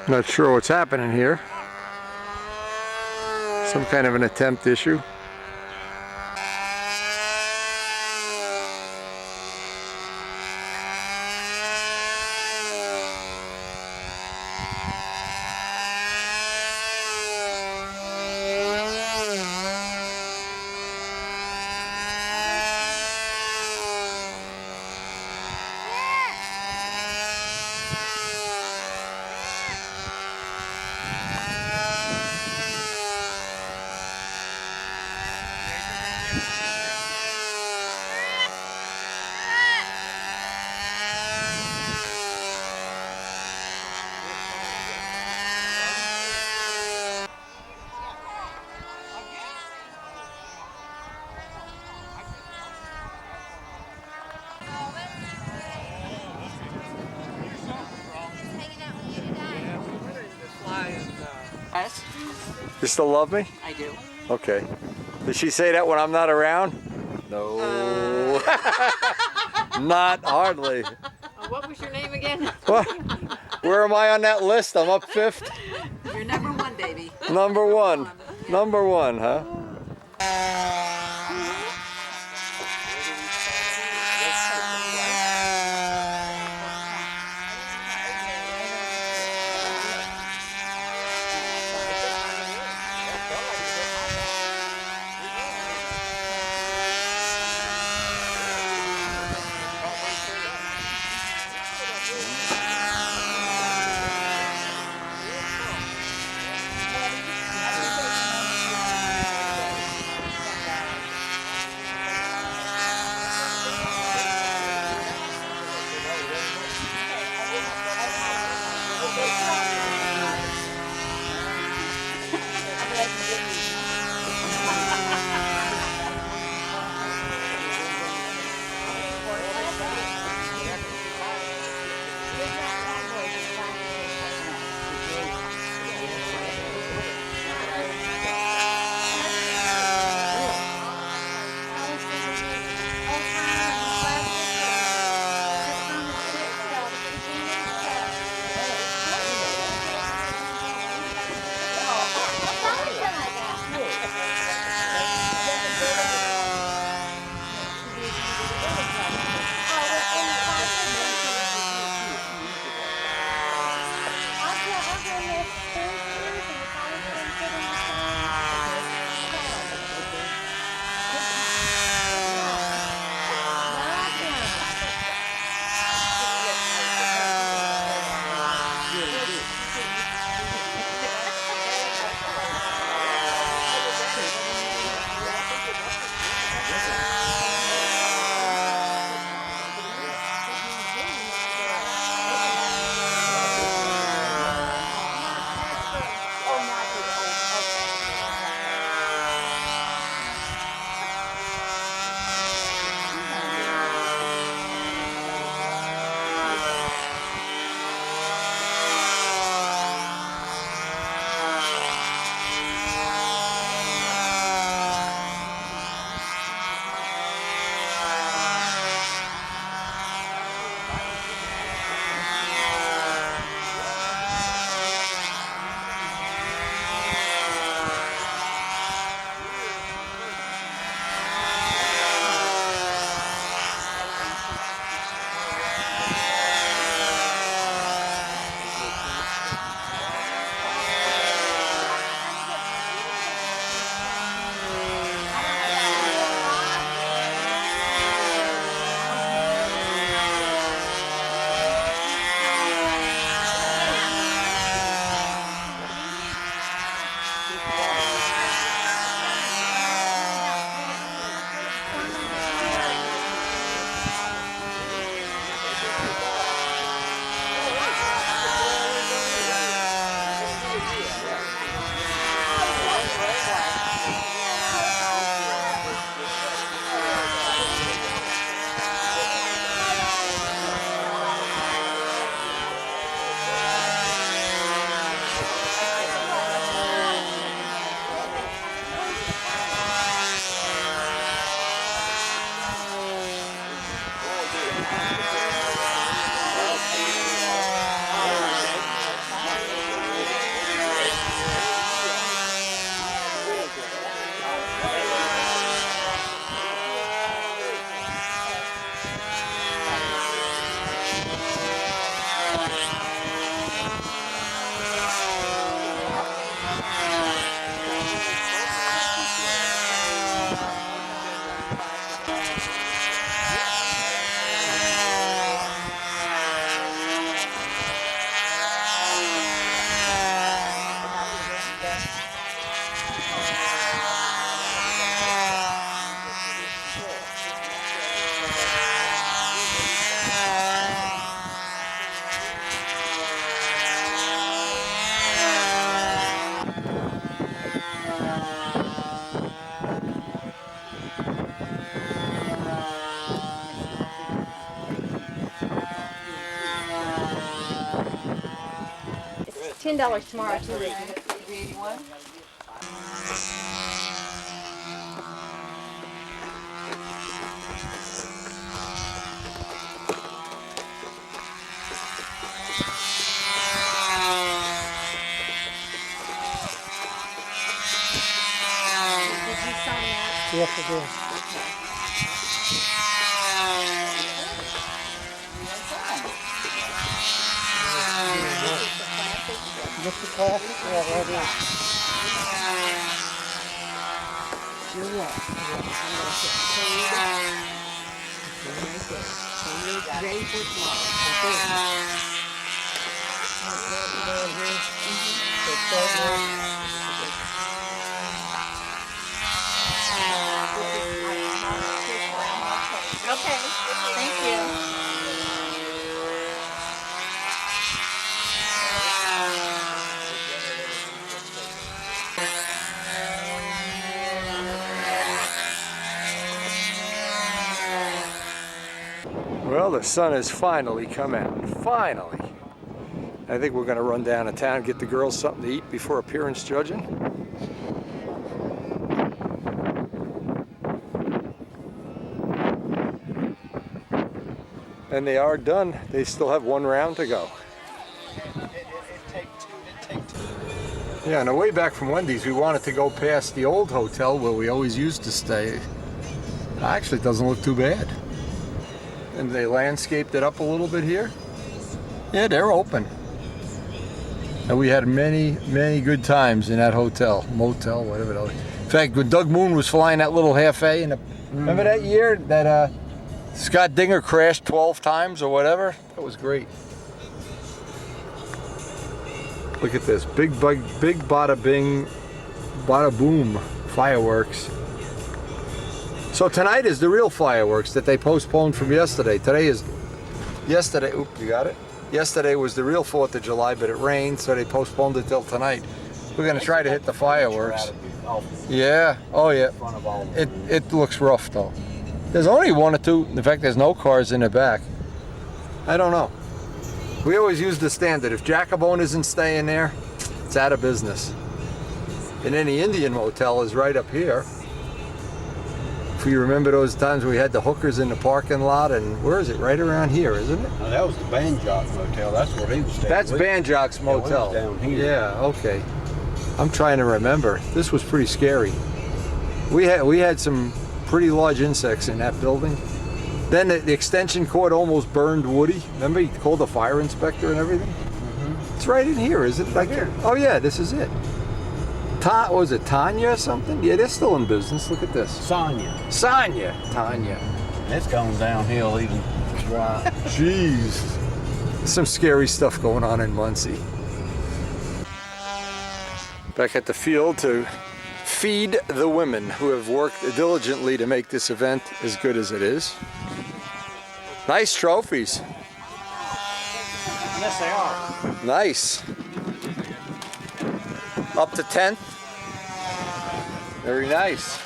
Not sure what's happening here. Some kind of an attempt issue. Yes, You still love me? I do. Okay. Did she say that when I'm not around? No. Not hardly. What was your name again? What? Where am I on that list? I'm up fifth. You're number one, baby. Number one. Number one, huh? $10 tomorrow too. Yes, I did. Just the classic? Yeah, right here. You're what? Okay, thank you. Well, the sun has finally come out. Finally. I think we're going to run down to town and get the girls something to eat before appearance judging. And they are done. They still have one round to go. Yeah, on the way back from Wendy's, we wanted to go past the old hotel where we always used to stay. Actually, it doesn't look too bad. And they landscaped it up a little bit here. Yeah, they're open. And we had many, many good times in that hotel, motel, whatever it was. In fact, when Doug Moon was flying that little half-A, remember that year that Scott Dinger crashed 12 times or whatever? That was great. Look at this, big bada bing, bada boom fireworks. So tonight is the real fireworks that they postponed from yesterday. Yesterday, oop, you got it? Yesterday was the real 4th of July, but it rained, so they postponed it till tonight. We're gonna try to hit the fireworks. Yeah, oh yeah. It looks rough though. There's only one or two, in fact there's no cars in the back. I don't know. We always use the standard, if Jacobone isn't staying there, it's out of business. And then the Indian Motel is right up here. If you remember those times we had the hookers in the parking lot, and where is it? Right around here, isn't it? No, that was the Banjock Motel. That's where he was staying. That's Banjock's Motel. Yeah, down here. Yeah, okay. I'm trying to remember. This was pretty scary. We had some pretty large insects in that building. Then the extension cord almost burned Woody. Remember he called the fire inspector and everything? Mm-hmm. It's right in here, is it? Right here. Oh yeah, this is it. Was it Tanya or something? Yeah, they're still in business. Look at this. Sonia. Tanya. It's going downhill even. Right. Jeez. There's some scary stuff going on in Muncie. Back at the field to feed the women who have worked diligently to make this event as good as it is. Nice trophies. Yes, they are. Nice. Up to 10th. Very nice.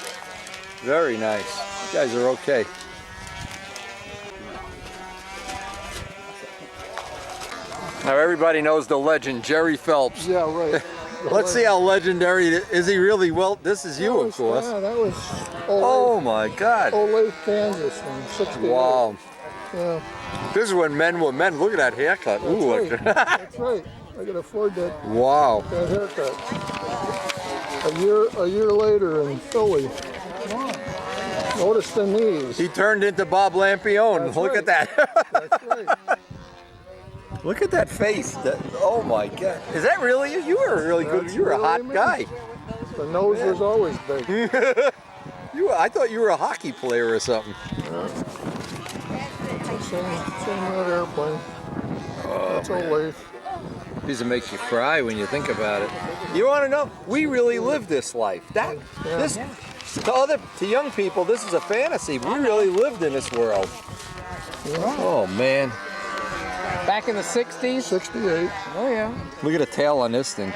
Very nice. You guys are okay. Now everybody knows the legend, Jerry Phelps. Yeah, right. Let's see how legendary is he really. Well, this is you, of course. Yeah, that was oh my God. Olathe, Kansas in '68. Wow. Yeah. This is when men were men. Look at that haircut. That's Ooh, right. That's right. I could afford that. Wow. That haircut. A year later in Philly. Notice the knees. He turned into Bob Lampione. That's Look right. at that. That's right. Look at that face. Oh my God. Is that really you? You were really good. You were a hot guy. The nose was always big. I thought you were a hockey player or something. Same red airplane. That's Olathe. These will make you cry when you think about it. You want to know? We really live this life. To young people, this is a fantasy. We really lived in this world. Yeah. Oh man. Back in the 60s? 68. Oh yeah. Look at the tail on this thing.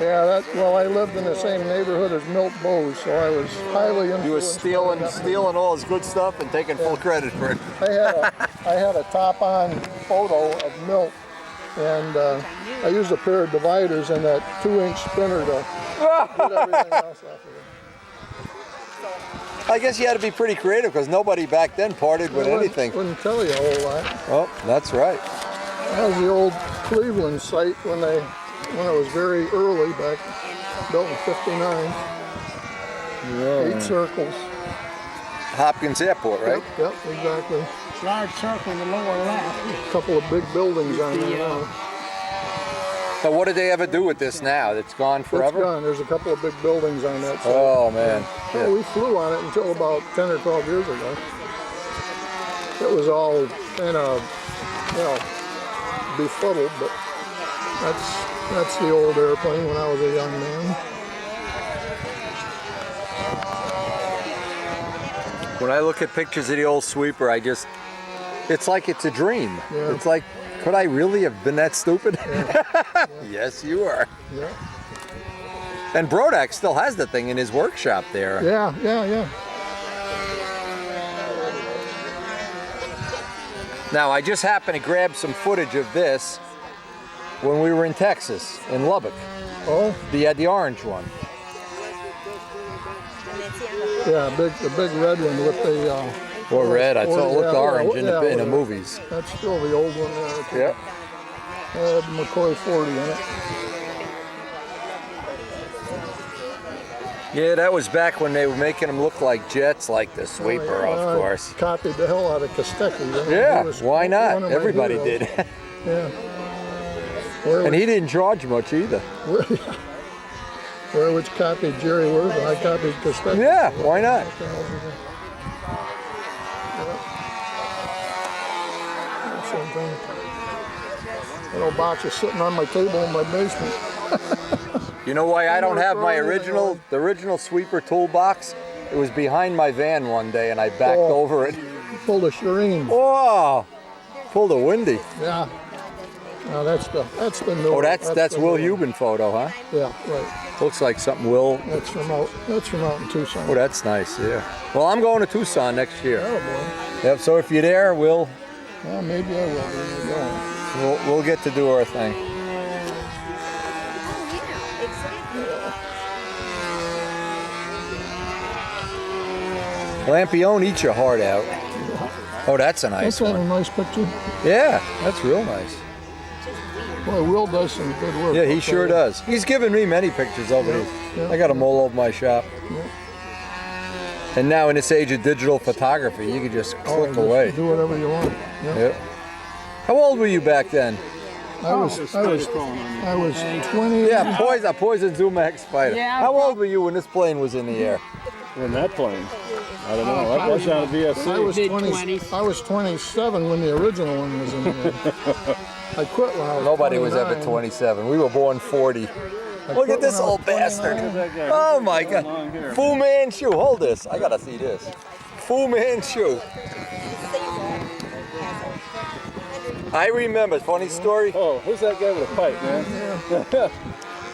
Yeah, well, I lived in the same neighborhood as Milt Bowes, so I was highly influenced. You were stealing all his good stuff and taking full credit for it. I had a top-on photo of Milt And I used a pair of dividers and that 2-inch spinner to get everything else off of it. I guess you had to be pretty creative because nobody back then parted with anything. Wouldn't tell you a whole lot. Oh, that's right. That was the old Cleveland site when it was very early back, built in '59. 8 circles. Hopkins Airport, right? Yep, exactly. Large circle in the lower left. A couple of big buildings on there now. So what did they ever do with this now? It's gone forever? It's gone. There's a couple of big buildings on that site. Oh, man. Yeah, we flew on it until about 10 or 12 years ago. It was all kind of, befuddled, but that's the old airplane when I was a young man. When I look at pictures of the old sweeper, it's like it's a dream. Yeah. It's like, could I really have been that stupid? Yeah. Yes, you are. Yeah. And Brodak still has the thing in his workshop there. Yeah. Now, I just happened to grab some footage of this when we were in Texas, in Lubbock. Oh? The orange one. Yeah, the big red one with the... Or red, I thought it looked orange in the whatever. movies. That's still the old one there. Yep. Had McCoy 40 in it. Yeah, that was back when they were making them look like jets, like the sweeper, of course. Copied the hell out of Kostecki. Yeah, why not? Everybody did. Yeah. And he didn't charge much either. Which copied Jerry Worth and I copied Kostecki. Yeah, why not? Same thing. That old box is sitting on my table in my basement. You know why I don't have my the original sweeper toolbox? It was behind my van one day and I backed over it. Pulled a Shireen. Oh, pulled a Windy. Yeah. No, that's the new. Oh, that's Will Hubin photo, huh? Yeah, right. Looks like something Will. That's from out in Tucson. Oh, that's nice. Yeah. Well, I'm going to Tucson next year. Oh boy. Yep. So if you're there, well, maybe I will. We'll get to do our thing. Lampione eats your heart out. Oh, that's a nice one. That's a nice picture. Yeah, that's real nice. Boy, Will does some good work. Yeah, he sure does. He's given me many pictures over these. Yeah. I got them all over my shop. Yeah. And now in this age of digital photography, you can just click away. Do whatever you want. Yeah. Yep. How old were you back then? I was 20. Yeah, Poison Zumac Spider. Yeah, How old were you when this plane was in the air? In that plane? I don't know. That was on a VSC. I was 27 when the original one was in there. I quit when I was Nobody was 29. ever 27. We were born 40. Look at this old bastard. Oh my God. Fu Manchu. Hold this. I gotta see this. Fu Manchu. I remember. Funny story. Oh, who's that guy with a pipe, man?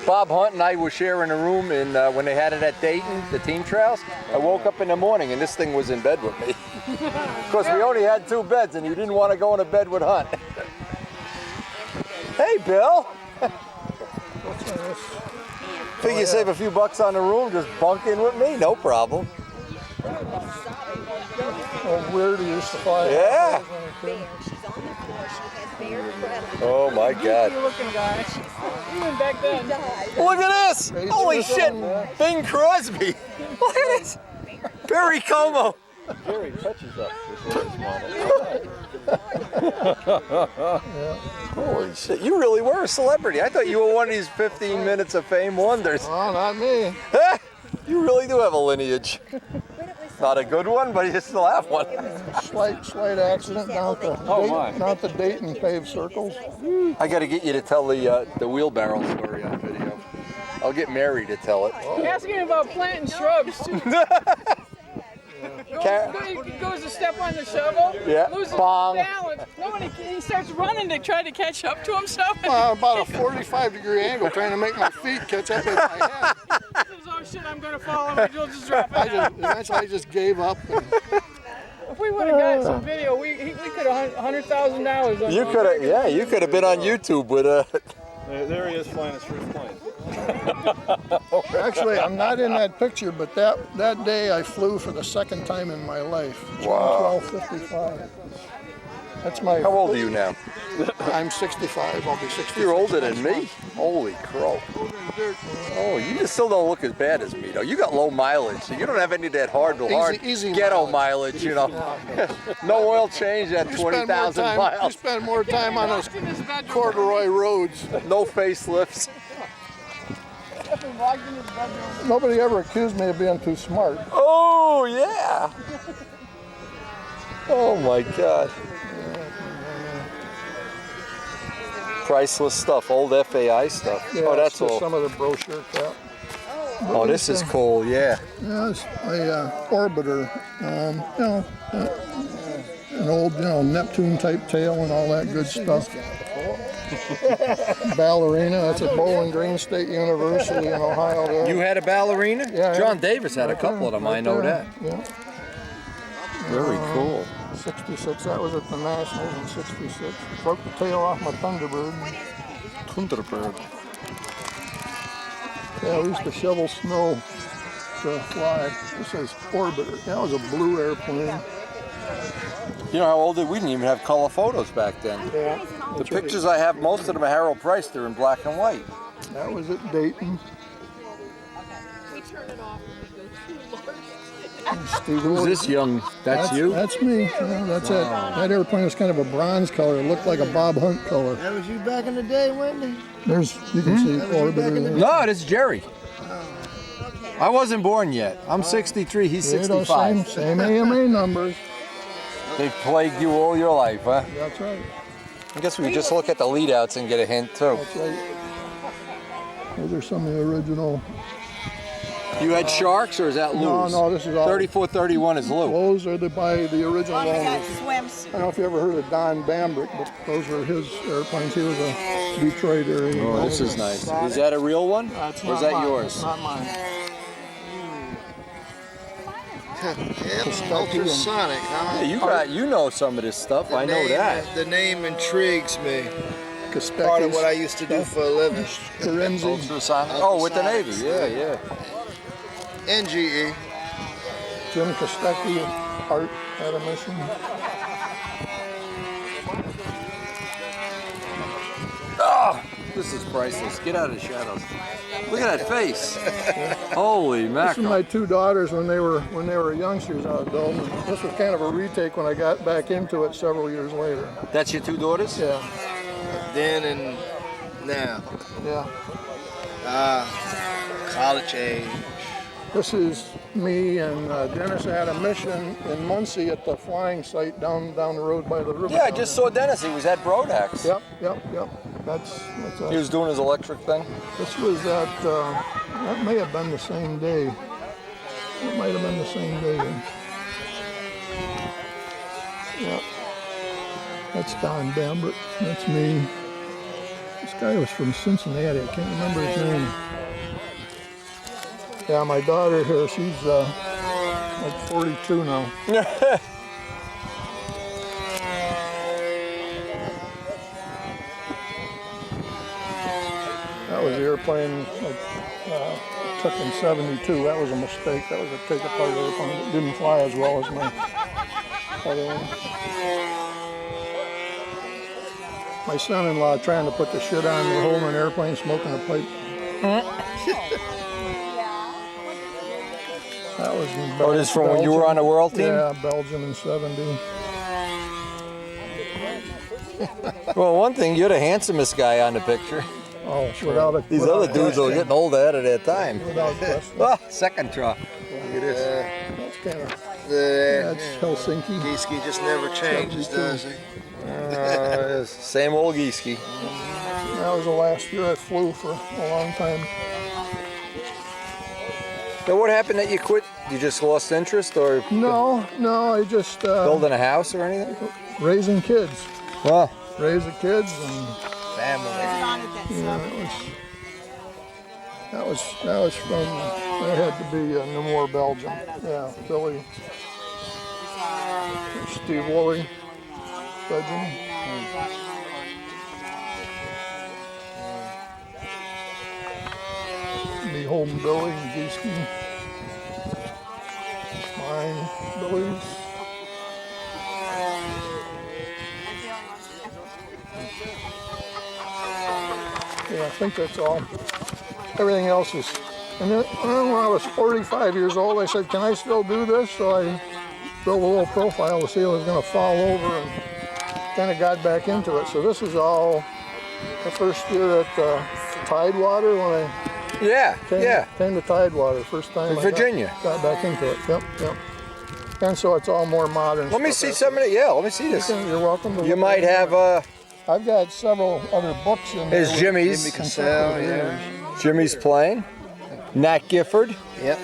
Bob Hunt and I were sharing a room in when they had it at Dayton, the team trials. I woke up in the morning and this thing was in bed with me. Of course, we only had 2 beds and you didn't want to go into bed with Hunt. Hey, Bill. Figure you save a few bucks on the room, just bunk in with me, no problem. Oh, weird, he used to fly. Yeah. Oh my God. Looking guy. Even back then. Look at this! Holy shit! Bing Crosby! Look at this! Barry Como! Jerry touches up this Holy shit, you really were a celebrity. I thought you were one of these 15 minutes of fame wonders. Oh, not me. You really do have a lineage. Not a good one, but you still have one. Slight accident down the Dayton paved circles. I got to get you to tell the wheelbarrow story on video. I'll get Mary to tell it. Ask him about planting shrubs too. He goes to step on the shovel, loses balance. He starts running to try to catch up to himself. About a 45-degree angle, trying to make my feet catch up with my head. He says, oh shit, I'm going to fall, and I'll just drop it down. Eventually I just gave up. if we would have got some video, we could have $100,000. You could have, yeah, you could have been on YouTube with There he is flying his first plane. Actually, I'm not in that picture, but that day I flew for the second time in my life. Wow. 12:55. That's my. How old are you now? I'm 65. I'll be 60. You're older than me? Holy crow. Oh, you just still don't look as bad as me, though. You got low mileage, so you don't have any of that hard Easy ghetto mileage, you know. No oil change at 20,000 You miles. spend more time on those corduroy roads. No facelifts. Nobody ever accused me of being too smart. Oh, yeah. Oh, my God. Priceless stuff, old FAI stuff. Yeah, Oh, that's it's just all. some of the brochure crap. Oh, this is cool, yeah. Yeah, it's a orbiter. You know, an old, Neptune type tail and all that good stuff. Ballerina, that's at Bowling Green State University in Ohio. There. You had a ballerina? Yeah. John Davis had a couple of them, I know that. Yeah. Very cool. 66, that was at the Nationals in 66. Broke the tail off my Thunderbird. Thunderbird. Yeah, we used to shovel snow to fly. This says Orbiter. That was a blue airplane. You know how old we didn't even have color photos back then. Yeah. The pictures I have, most of them are Harold Price, they're in black and white. That was at Dayton. Who's this young? That's you? That's me. Yeah, that's it. That airplane was kind of a bronze color. It looked like a Bob Hunt color. That was you back in the day, Wendy? There's, you can see Orbiter there. No, this is Jerry. I wasn't born yet. I'm 63, he's Yeah, those 65. Same AMA numbers. They've plagued you all your life, huh? That's right. I guess we could just look at the leadouts and get a hint, too. That's right. Those are some of the original. You had Sharks, or is that Lou's? No, this is all. 3431 is Lou. Those are by the original owners. swimsuit. I don't know if you ever heard of Don Bambrick, but those were his airplanes. He was a Detroit area. Oh, this is nice. Is that a real one? That's or is not that mine. yours? It's not mine. Ultrasonic, huh? Yeah, you know some of this stuff. I know that. The name intrigues me. Kostecki's Part of what I used to do for a living. Ultrasonic. Oh, with the Navy. Yeah, yeah. NGE. Jim Kostecki, Art at a mission. Oh, this is priceless. Get out of the shadows. Look at that face. Holy This mackerel. was my two daughters when they were youngsters out of Dome. This was kind of a retake when I got back into it several years later. That's your two daughters? Yeah. Then and now. Yeah. College age. This is me and Dennis had a mission in Muncie at the flying site down the road by the river. Yeah, I just saw Dennis. He was at Brodax. Yep. That's He was doing his electric thing? This was at, that may have been the same day. It might have been the same day. Yep. That's Don Bambrick. That's me. This guy was from Cincinnati. I can't remember his name. Yeah, my daughter here, she's like 42 now. That was the airplane I took in 72. That was a mistake. That was a take-apart airplane. It didn't fly as well as my other one. My son-in-law trying to put the shit on me, holding an airplane, smoking a pipe. That was in Oh, this is from when you were on the world team? Yeah, Belgium in 70. Well, one thing, you're the handsomest guy on the picture. Oh, without a... These other dudes were getting old ahead of their time. Without question. Oh, second try. Look at this. That's kind of... That's Helsinki. Geeski just never changes, does he? Same old Geeski. That was the last year I flew for a long time. So what happened that you quit? You just lost interest, or No, I just... building a house or anything? Raising kids. Well, Raising kids and... Family. Yeah, that was from, that had to be Namur, Belgium. Yeah, Philly. Steve Woolley, legend. Me Holden Billy and Geeski. Mine, Billy's. Yeah, I think that's all. Everything else is. And then when I was 45 years old, I said, can I still do this? So I built a little profile to see if it was going to fall over, and kind of got back into it. So this is all the first year at Tidewater when I came to Tidewater. First time In Virginia. Got back into it. Yep. And so it's all more modern. Let me see some of it. Yeah, let me see this. You're welcome to You look might at it. have I've got several other books in there. Here's Jimmy's. Jimmy Cassell, yeah. Jimmy's playing. Nat Gifford. Yep.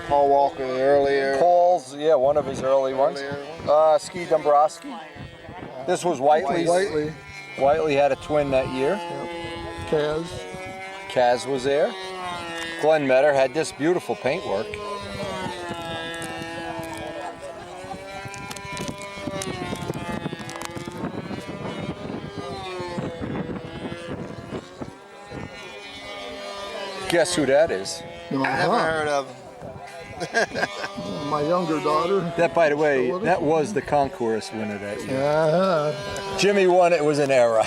Paul Walker, the earlier. Paul's, one of his early ones. Ski Dombrowski. This was Whiteley's. Whiteley had a twin that year. Kaz. Kaz was there. Glenn Metter had this beautiful paintwork. Guess who that is? No, I never heard of him. My younger daughter. That, by the way, that was the concourse winner that year. Yeah. Jimmy won. It was an era.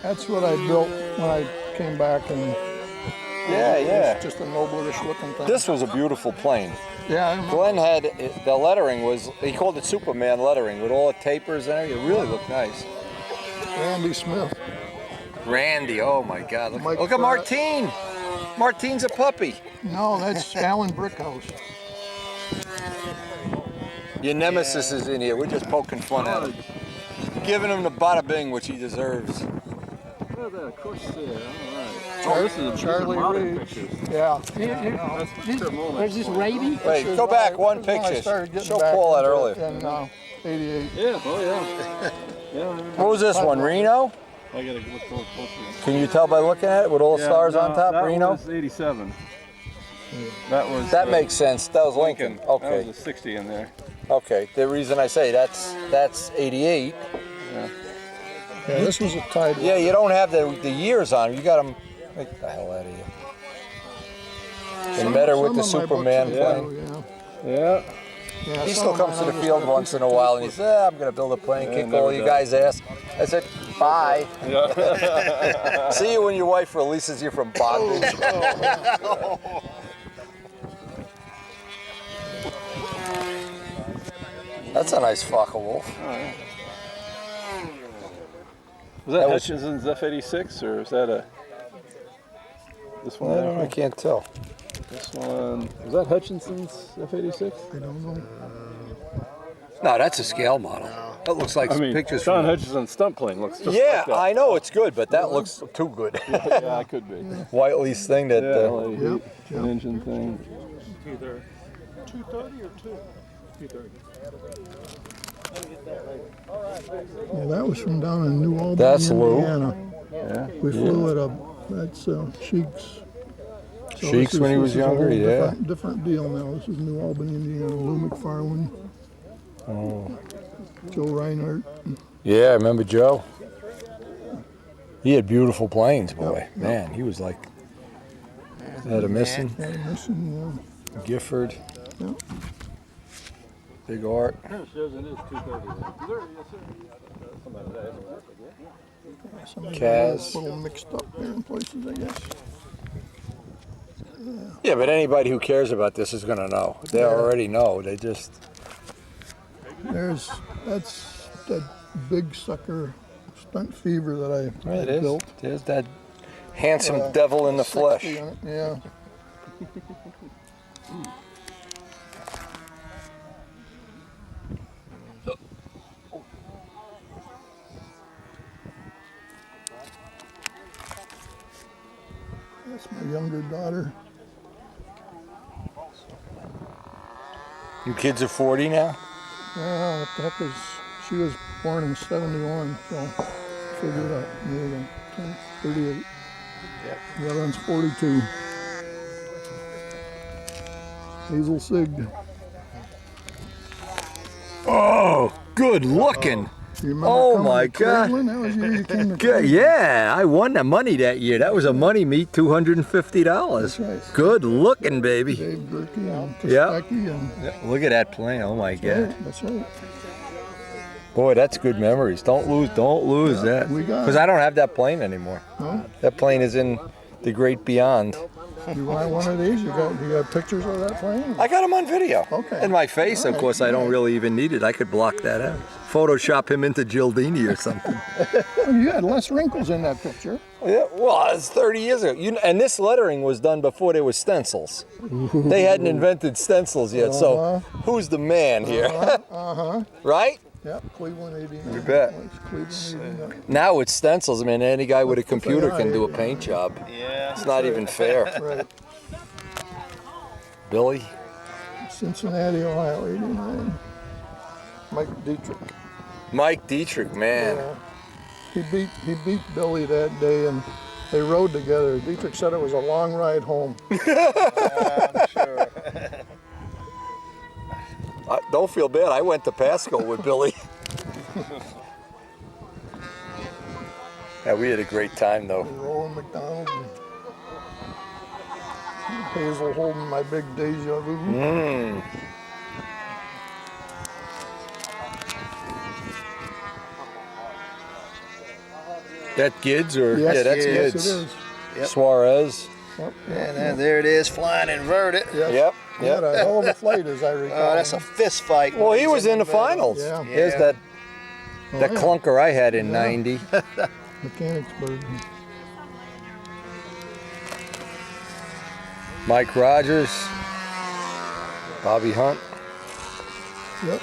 That's what I built when I came back, and it was just a noblish looking thing. This was a beautiful plane. Yeah, I remember. Glenn had, the lettering was, he called it Superman lettering with all the tapers and everything. It really looked nice. Randy Smith. Randy, oh my God. Look Mike at Pratt. Martine. Martine's a puppy. No, that's Alan Brickhouse. Your nemesis is in here. We're just poking fun at him. Giving him the bada bing, which he deserves. Look at that, of course, there. All right. Charlie, This is Charlie modern Reed. pictures. Yeah. That's a picture moment. There's this Raby. Wait, go back one picture. Show Paul that earlier. In '88. Yeah, oh yeah. What was this one, Reno? I gotta look closer. Can you tell by looking at it with all the stars on top, that Reno? was 87. That was. That makes sense. That was Lincoln. Okay. That was a 60 in there. Okay. The reason I say that's 88. Yeah. Yeah, this was a Tidewater. Yeah, you don't have the years on them. You got them. Get the hell out of here. And Metter with the Superman plane. Yeah. He still comes to the field once in a while and he says, I'm going to build a plane, kick all you guys' ass. I said, bye. Yeah. See you when your wife releases you from bondage. That's a nice Focke-Wulf. Oh, yeah. Was that Hutchinson's F-86 or is that a... This one? I can't tell. This one, was that Hutchinson's F-86? I don't know. No, that's a scale model. That looks like pictures Sean from... Hutchinson's stunt plane looks just Yeah, like that. I know it's good, but that looks too good. Yeah, it could be. Whiteley's thing that... An engine thing. 230. 230 or 230? Yeah, that was from down in New Albany, That's Lou. Indiana. Yeah. We flew at that's Sheik's. Sheik's when he was this is a younger, whole yeah. different deal now. This is New Albany, Indiana. Lou McFarland, Oh. Joe Reinhardt. Yeah, I remember Joe. He had beautiful planes, boy. Man, he was like... Had a missing. Had a missing, Gifford. yeah. Big Art. It shows it is 230. Yes, sir. Somebody that Somebody Kaz. got a little mixed up there in places, I guess. Yeah, but anybody who cares about this is going to know. They already know. They just... That's that big sucker stunt fever that I built. There's that handsome devil in the 60 flesh. on it, yeah. That's my younger daughter. You kids are 40 now? Yeah, what the heck is, she was born in 71, so figure it out. There you go, 38. The other one's 42. Hazel Sig. Good looking. You remember Oh coming my to God. Cleveland? That was the year you came to Good. Cleveland. Yeah, I won the money that year. That was a money meet, $250. That's right. Good looking, baby. Dave Gerke and Yeah. Kostecki and Look at that plane. Oh my God. that's right. Boy, that's good memories. Don't lose that. we got Because it. I don't have that plane anymore. No? That plane is in the great beyond. You want one of these? You got pictures of that plane? I got him on video. Okay. In my face, of course, I don't really even need it. I could block that out. Photoshop him into Gildini or something. You had less wrinkles in that picture. Yeah, well, it's 30 years ago. And this lettering was done before there was stencils. They hadn't invented stencils yet, so who's the man here? Right? Yep, Cleveland 89. You bet. Cleveland 89. Now with stencils, I mean, any guy with a computer can do a paint job. Yeah. It's not even fair. Right. Billy? Cincinnati, Ohio, 89. Mike Dietrich. Mike Dietrich, man. He beat Billy that day, and they rode together. Dietrich said it was a long ride home. I'm sure. Don't feel bad. I went to Pasco with Billy. Yeah, we had a great time, though. And Roland McDonald and Hazel Holden, my big deja vu. Mm. That Gids or Yes, yeah, that's yes, Gids. it is. Yep. Suarez. Yep, And then there it is, flying inverted. Yep. He had a hell of a flight, as I recall. Oh, that's a fist fight. Well, he was in the finals. Yeah. Here's that yeah. clunker I had in '90. Mechanicsburg. Mike Rogers. Bobby Hunt. Yep.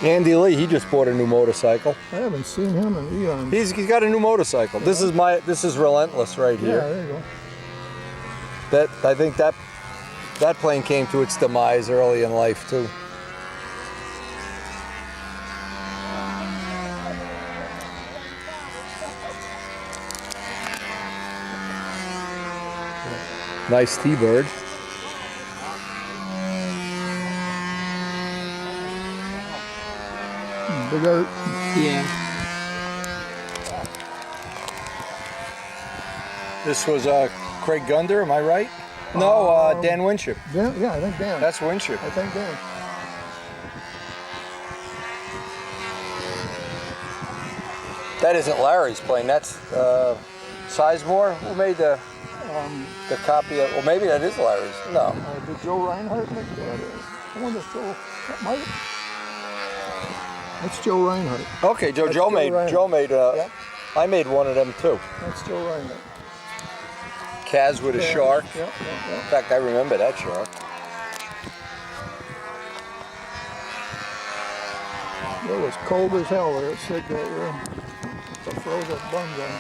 Andy Lee, he just bought a new motorcycle. I haven't seen him in eons. He's got a new motorcycle. This is Relentless right Yeah, here. there you go. I think that plane came to its demise early in life too. Nice T-bird. Big Art. Yeah. This was Craig Gunder, am I right? No, Dan Winship. Dan, yeah, I think Dan. That's Winship. I think Dan. That isn't Larry's plane. That's Sizemore. Who made the copy of? Well, maybe that is Larry's. No. Did Joe Reinhardt make that? I wonder if Joe. That might. That's Joe Reinhardt. Okay, Joe. That's Joe made. Reinhardt. Joe made. Yep. I made one of them too. That's Joe Reinhardt. Kaz with a Kaz, shark. Yep. In fact, I remember that shark. It was cold as hell there at Sig that year. It froze up buns on.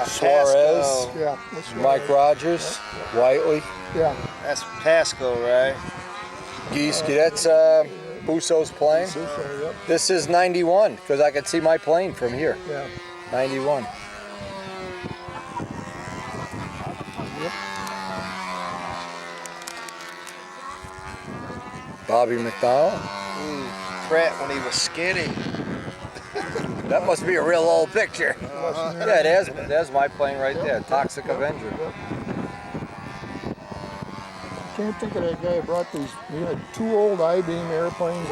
Suarez. Pasco. Yeah, that's right. Mike Rogers. Whiteley. Yeah. That's Pasco, right? Gieske. That's Busso's plane. Busso, yep. This is 91 because I could see my plane from here. Yeah. 91. Bobby McDowell. Pratt when he was skinny. That must be a real old picture. Yeah, there's my plane right there, Toxic Avenger. Can't think of that guy who brought these. He had two old I-beam airplanes.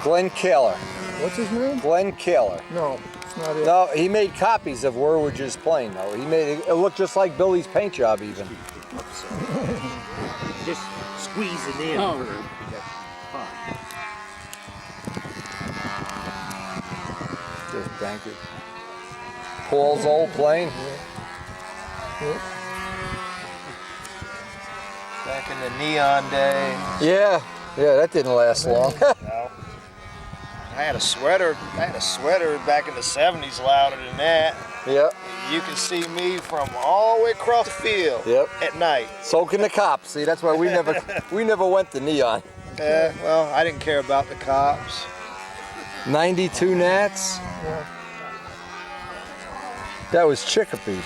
Glenn Kaler. What's his name? Glenn Kaler. No, it's not it. No, he made copies of Werwidge's plane though. He made it looked just like Billy's paint job even. Just squeeze it in. Oh. Just thank you. Paul's old plane. Back in the neon days. Yeah, that didn't last long. No. I had a sweater back in the 70s louder than that. Yeah. You can see me from all the way across the field at night. So can the cops. See, that's why we never went to neon. Well, I didn't care about the cops. 92 Nats. Yeah. That was Chicopee.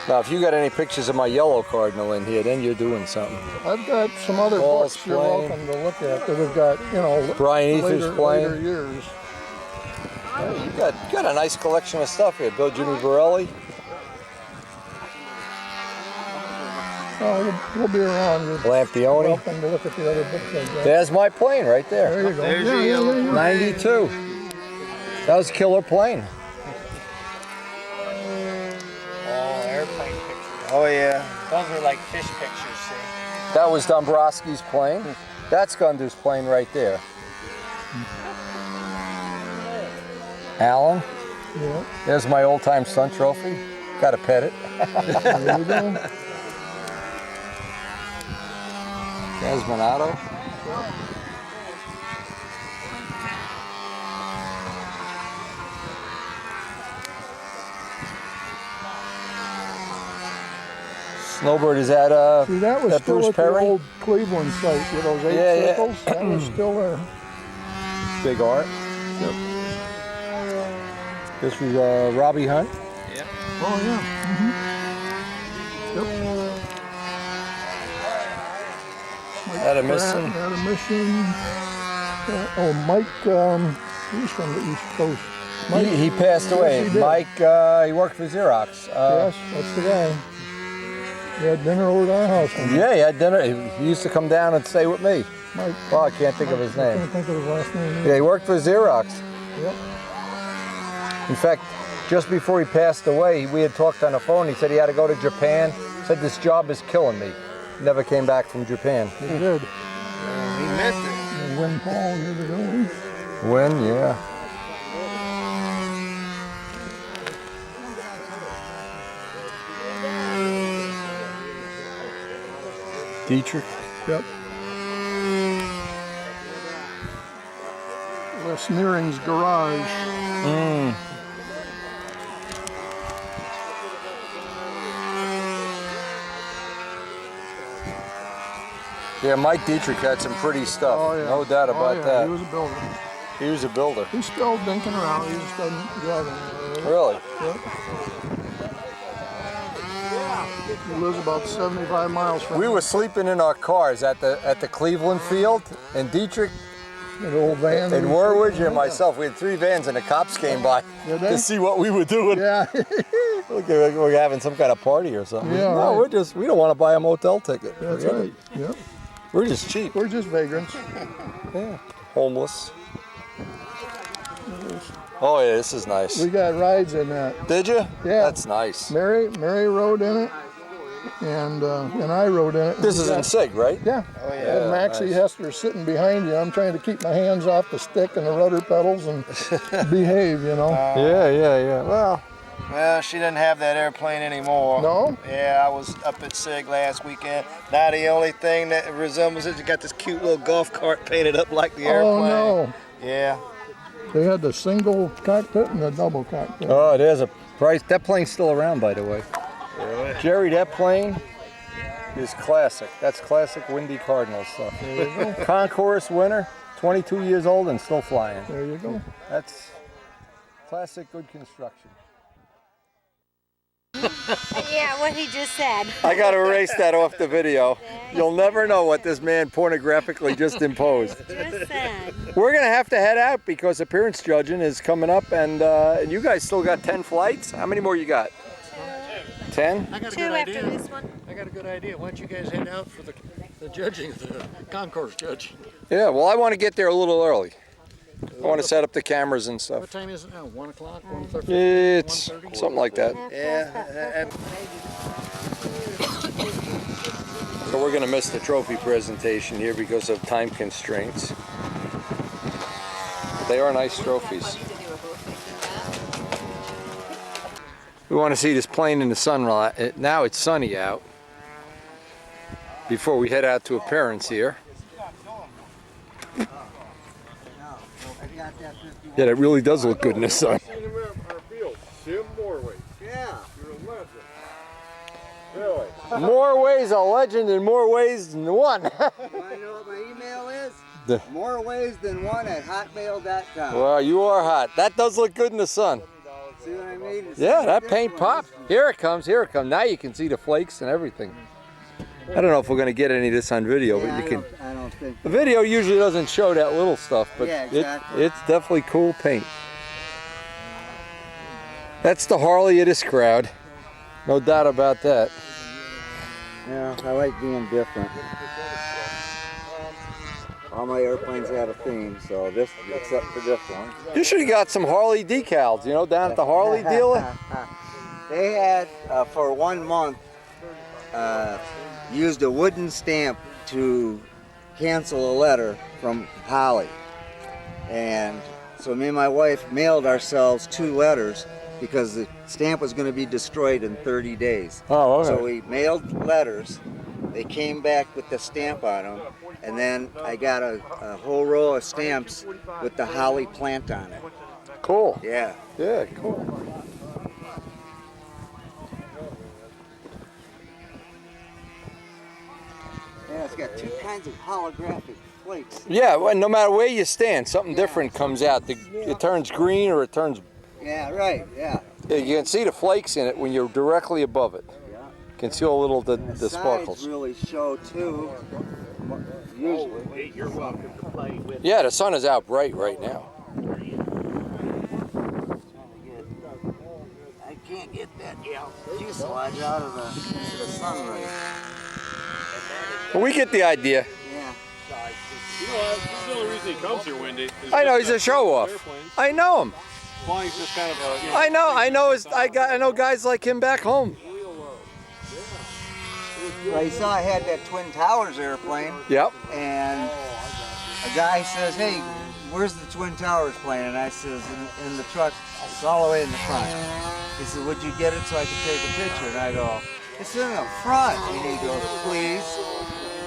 Now, if you got any pictures of my yellow cardinal in here, then you're doing something. I've got some other Balls books you're playing. welcome to look at that have got, you know, Brian Ether's playing. later years. Yeah, you got a nice collection of stuff here. Bill Jimmy Borelli. Oh, we'll be around. You're Lampione. welcome to look at the other books I've got. There's my plane right there. There you go. There's Yeah, your yeah, yellow yeah, yeah. 92. That was a killer plane. Oh, airplane pictures. Oh yeah. Those are like fish pictures, see? That was Dombrowski's plane. That's Gunder's plane right there. Alan. Yeah. There's my old-time son trophy. Got to pet it. There you go. Casminato. Snowbird, is that See, that was still Bruce at Perry? the old Cleveland site with those 8 Yeah, yeah. circles. That was still there. Big art. Yep. This was Robbie Hunt. Oh, yeah. Yep. Mike Had a Pratt mission. Had a mission. Oh, Mike, he's from the East Coast. Mike, He passed away. Yes, he did. Mike, he worked for Xerox. Yes, that's the guy. He had dinner over at our house. one night. Yeah, he had dinner. He used to come down and stay with me. Mike. Oh, I can't think of his I name. can't think of his last name. Yeah, he worked for Xerox. Yep. In fact, just before he passed away, we had talked on the phone. He said he had to go to Japan. Said this job is killing me. Never came back from Japan. He did. He missed it. And Win Paul years ago. When? Yeah. Dietrich. Yep. Les Nearing's garage. Mm. Yeah, Mike Dietrich had some pretty stuff. Oh, yeah. No doubt about oh, yeah. that. He was a builder. He was a builder. He's still dinking around. He just doesn't drive anywhere. Really? Yep. He lives about 75 miles from We were sleeping in our cars at the Cleveland field, and Dietrich an old van. and Warwood and myself, we had 3 vans, and the cops came by Did they? to see what we were doing. Yeah. Look, we're having some kind of party or something. Yeah, no, right. we don't want to buy a motel ticket. That's Forget right. it. Yep. We're just cheap. We're just vagrants. Yeah. Homeless. Oh yeah, this is nice. We got rides in that. Did you? Yeah. That's nice. Mary rode in it, and I rode in it. This is in SIG, right? Yeah. Oh, yeah. And Maxie Nice. Hester sitting behind you. I'm trying to keep my hands off the stick and the rudder pedals and behave, you know. Yeah. Well, she doesn't have that airplane anymore. No? Yeah, I was up at SIG last weekend. Now the only thing that resembles it, you got this cute little golf cart painted up like the airplane. Oh no. Yeah. They had the single cockpit and the double cockpit. Oh, there's a price. That plane's still around, by the way. Really? Jerry, that plane is classic. That's classic Windy Cardinal stuff. There you go. Concourse winner, 22 years old and still flying. There you go. That's classic good construction. Yeah, what he just said. I got to erase that off the video. You'll never know what this man pornographically just imposed. Just said. We're going to have to head out because appearance judging is coming up, and you guys still got 10 flights? How many more you got? 10? I got a 2 good after idea. this one. I got a good idea. Why don't you guys head out for the judging, the concourse judging? Yeah, well, I want to get there a little early. I want to set up the cameras and What stuff. time is it now? 1 o'clock? 1:30? It's 1:30? something like that. Yeah. So we're going to miss the trophy presentation here because of time constraints. They are nice trophies. We want to see this plane in the sunlight. Now it's sunny out. Before we head out to appearance here. Yeah, that really does look good in the sun. Sim Morway. Yeah. You're a legend. Really? More ways a legend in more ways than one. Want to know what my email is? More ways than one at hotmail.com. Well, you are hot. That does look good in the sun. See what I mean? Yeah, that paint popped. Here it comes, here it comes. Now you can see the flakes and everything. I don't know if we're gonna get any of this on video, but you can. I don't think. The video usually doesn't show that little stuff, but Yeah, exactly. it's definitely cool paint. That's the Harley of this crowd. No doubt about that. Yeah, I like being different. All my airplanes had a theme, so this, except for this one. You should have got some Harley decals, you know, down at the Harley dealer. They had, for 1 month, used a wooden stamp to cancel a letter from Holly. And so me and my wife mailed ourselves 2 letters because the stamp was going to be destroyed in 30 days. Oh, okay. So we mailed letters. They came back with the stamp on them. And then I got a whole row of stamps with the Holly plant on it. Cool. Yeah. Yeah, cool. Yeah, it's got 2 kinds of holographic flakes. Yeah, well, no matter where you stand, something different comes out. It turns green or it turns... Yeah, right, yeah. You can see the flakes in it when you're directly above it. Yeah. You can see all little the sparkles. Sides really show too. Usually. Hey, you're welcome to play with. Yeah, the sun is out bright right now. I can't get that fuselage out of the sun rays. Well, we get the idea. Yeah. You know what? This is the only reason he comes here, Wendy. is I know, he's just a show-off. airplanes. I know him. Flying's just kind of a, you know, I know guys like him back home. Well, you saw I had that Twin Towers airplane. Yep. And a guy says, "Hey, where's the Twin Towers plane?" And I says, in the truck, it's all the way in the front. He said, "Would you get it so I could take a picture?" And I go, "It's in the front." And he goes, "Please."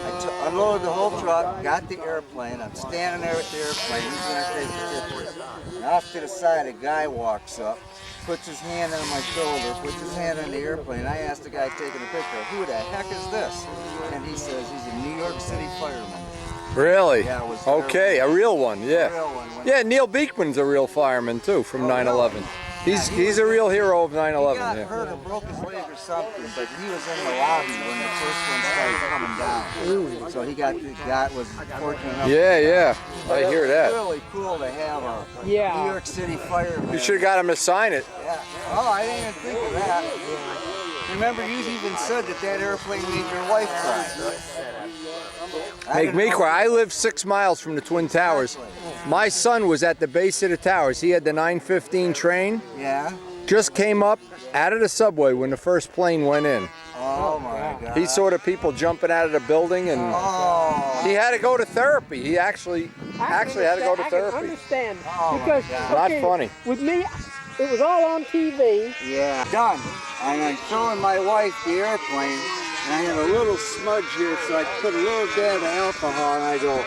I unloaded the whole truck, got the airplane. I'm standing there with the airplane. He's going to take the picture. And off to the side, a guy walks up, puts his hand on my shoulder, puts his hand on the airplane. I asked the guy taking the picture, "Who the heck is this?" And he says he's a New York City fireman. Really? Yeah, it was okay, a real one, yeah. A real one. Yeah, Neil Beekman's a real fireman too from 9/11. He's a real hero of 9/11. He got Yeah. hurt or broke his leg or something, but he was in the lobby when the first one started coming down. So he was fortunate enough. Yeah, I hear that. It's really cool to have a New York City fireman. You should have got him to sign it. Yeah. Oh, I didn't even think of that. Remember, you even said that airplane made your wife cry. Make me cry. I live 6 miles from the Twin Towers. My son was at the base of the towers. He had the 9:15 train. Yeah. Just came up out of the subway when the first plane went in. Oh my God. He saw the people jumping out of the building, and he had to go to therapy. He actually had to go to I therapy. can understand Oh, my because God. Not okay, funny. With me, it was all on TV. Yeah. Done. And I'm showing my wife the airplane, and I have a little smudge here, so I put a little dab of alcohol, and I go,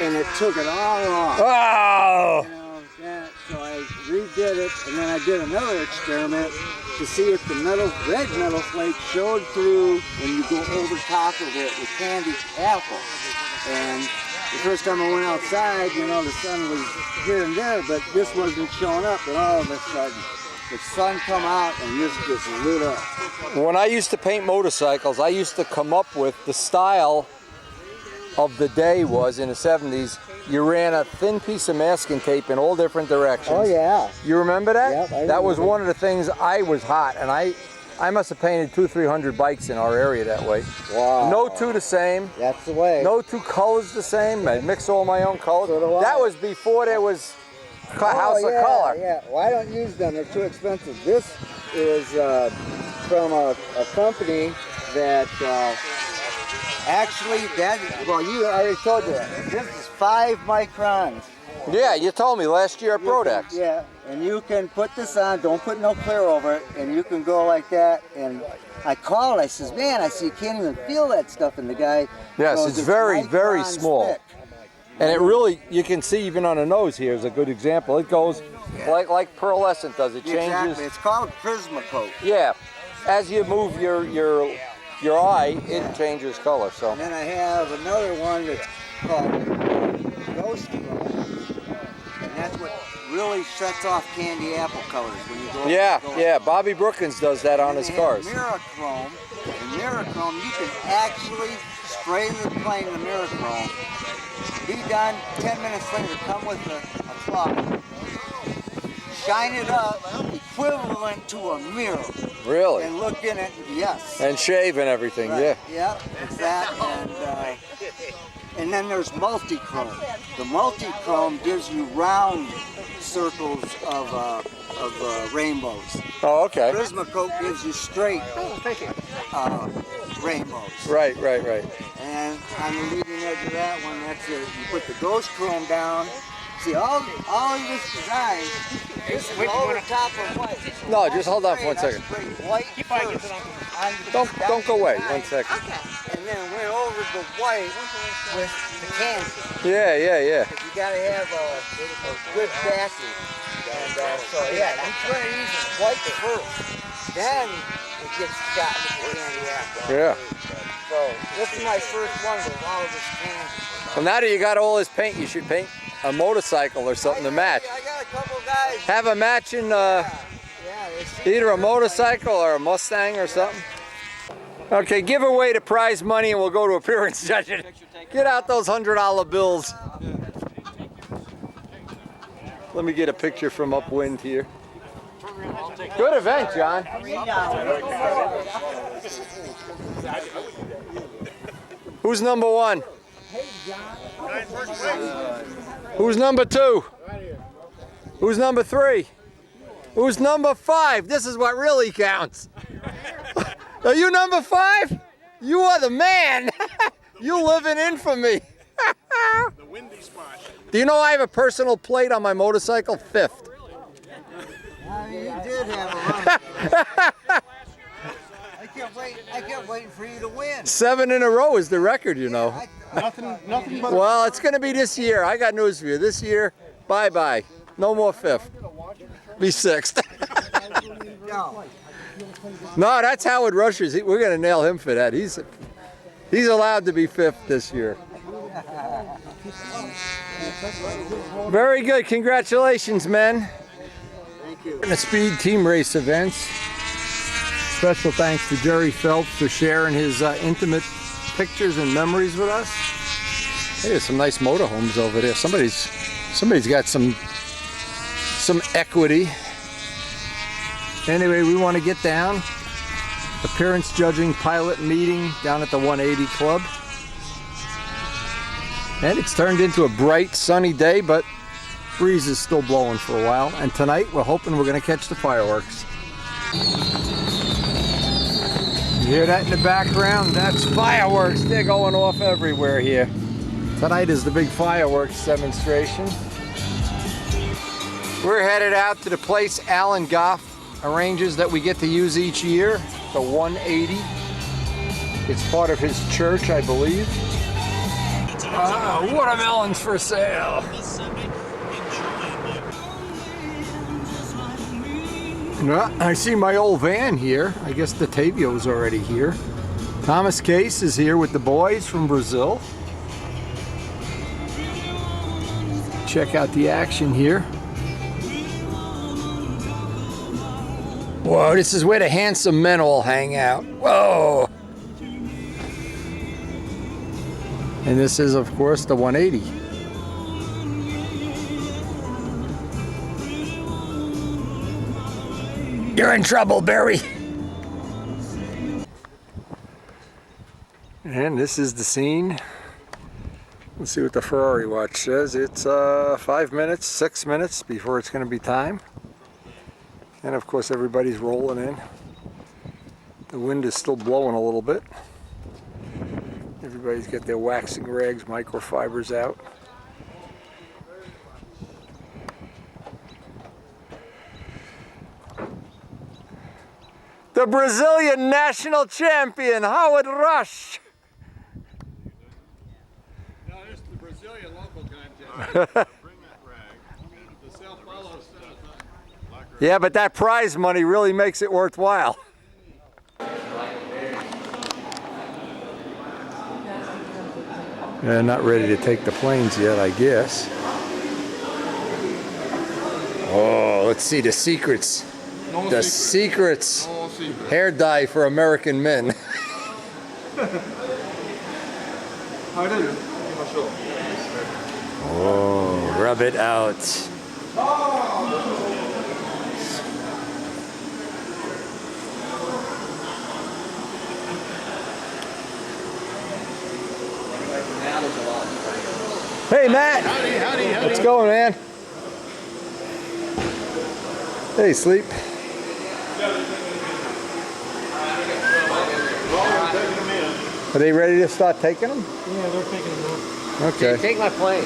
and it took it all off. Oh! You know, so I redid it, and then I did another experiment to see if the red metal flake showed through when you go over top of it with candied apple. And the first time I went outside, you know, the sun was here and there, but this wasn't showing up, and all of a sudden, the sun come out and this just lit up. When I used to paint motorcycles, I used to come up with the style of the day was in the 70s. You ran a thin piece of masking tape in all different directions. Oh yeah. You remember that? Yep, I that was remember. one of the things. I was hot, and I must have painted 200-300 bikes in our area that way. Wow. No two the same. That's the way. No two colors the same. I mix all my own colors. So do I. That was before there was House of Color. Yeah, well, I don't use them. They're too expensive. This is from a company that actually, you already told you that. This is 5 microns. Yeah, you told me last year at Brodex. Yeah, and you can put this on, don't put no clear over it, and you can go like that. And I called, I says, "Man, I see you can't even feel that stuff." And the guy Yes, goes, it's very, very microns small. thick. And it really, you can see even on the nose here is a good example. It goes like pearlescent does. It changes. Exactly. It's called Prismacoat. Yeah, as you move your eye, it changes color. So. And then I have another one that's called Ghost Run. And that's what really sets off candy apple colors when you go. Yeah. Bobby Brookins does that on his cars. Mirachrome. And Mirachrome, you can actually spray the plane with Mirachrome. Be done. 10 minutes later, come with a cloth. Shine it up, equivalent to a mirror. Really? And look in it. Yes. And shave and everything. Right. Yeah. Yep. It's that. And then there's multi-chrome. The multi-chrome gives you round circles of rainbows. Oh, okay. Prismacoat gives you straight rainbows. Right. And on the leading edge of that one, that's it. You put the ghost chrome down. See, all of this design, this is over top of white. No, just hold on for 1 second. White first. Don't go away. 1 second. Okay. And then went over the white with the candy. Yeah. Because you got to have a good backing. And so, yeah, you try to use white first. Then it gets shot with the candy apple. Yeah. So, this is my first one with all of this candy. Well, now that you got all this paint, you should paint a motorcycle or something to match. I got a couple guys. Have a matching either a motorcycle or a Mustang or something. Okay, give away the prize money and we'll go to appearance judging. Get out those $100 bills. Let me get a picture from upwind here. Good event, John. Who's number 1? Who's number 2? Who's number 3? Who's number 5? This is what really counts. Are you number 5? You are the man. You live in infamy. The windy spot. Do you know I have a personal plate on my motorcycle? 5th. You did have a run. I kept waiting for you to win. 7 in a row is the record, you know. Nothing but. Well, it's going to be this year. I got news for you. This year, bye-bye. No more 5th. Be 6th. No, that's Howard Rushers. We're going to nail him for that. He's allowed to be 5th this year. Very good. Congratulations, men. Thank you. In the speed team race events. Special thanks to Jerry Phelps for sharing his intimate pictures and memories with us. Hey, there's some nice motorhomes over there. Somebody's got some equity. Anyway, we want to get down. Appearance judging pilot meeting down at the 180 Club. And it's turned into a bright, sunny day, but breeze is still blowing for a while. And tonight, we're hoping we're going to catch the fireworks. You hear that in the background? That's fireworks. They're going off everywhere here. Tonight is the big fireworks demonstration. We're headed out to the place Alan Goff arranges that we get to use each year, the 180. It's part of his church, I believe. Watermelons for sale. I see my old van here. I guess the Tavio's already here. Thomas Case is here with the boys from Brazil. Check out the action here. Whoa, this is where the handsome men all hang out. Whoa! And this is, of course, the 180. You're in trouble, Barry. And this is the scene. Let's see what the Ferrari watch says. It's 5 minutes, 6 minutes before it's going to be time. And of course everybody's rolling in. The wind is still blowing a little bit. Everybody's got their waxing rags, microfibers out. The Brazilian national champion, Howard Rush. No, this is the Brazilian local contest. Yeah, but that prize money really makes it worthwhile. Yeah, not ready to take the planes yet, I guess. Oh, let's see the secrets. No The secret. secrets. No secret. Hair dye for American men. How do you? Oh, rub it out. Hey, Matt. Howdy. What's going, man? Hey, Sleep. Are they ready to start taking them? Yeah, they're taking them out. Okay. Take my plane.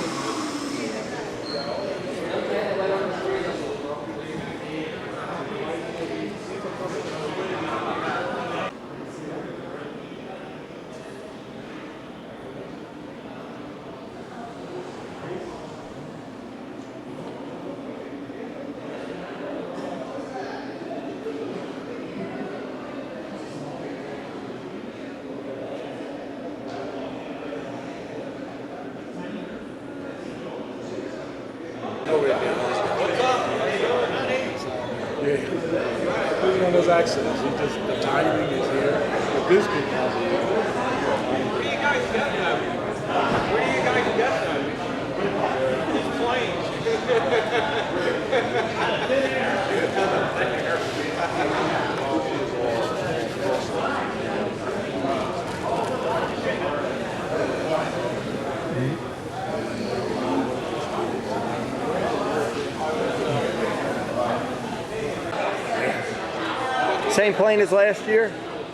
It's one of those accidents. He just, the timing is here. The biscuit has it. Where do you guys get them? Where do you guys get them? These Same plane as last year?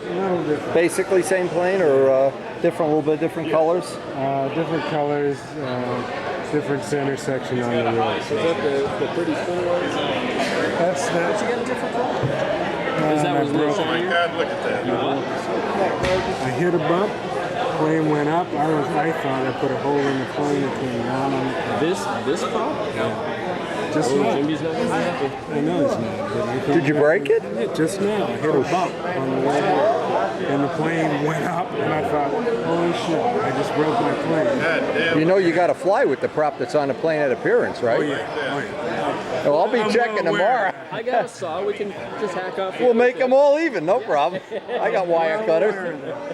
No different. Basically same plane or different, a little bit different colors? Different colors, different center section on the wheel. Is that the pretty thin one? That's that. Did you get a different color? Is that was Oh my God, look at that. You what? I hit a bump, plane went up. I thought I put a hole in the plane. It came down on it. This prop? Yeah. Just now. Jimmy's not gonna be happy. I know he's not. But I think Did you break it? Yeah, just now. I hit a bump on the way here. And the plane went up, and I thought, holy shit, I just broke my plane. You know you got to fly with the prop that's on the plane at appearance, right? Oh, yeah. Well, I'll be I'm checking well aware. tomorrow. I got a saw. We can just hack off. We'll make them all even, no problem. I got wire Well cutters. aware of that.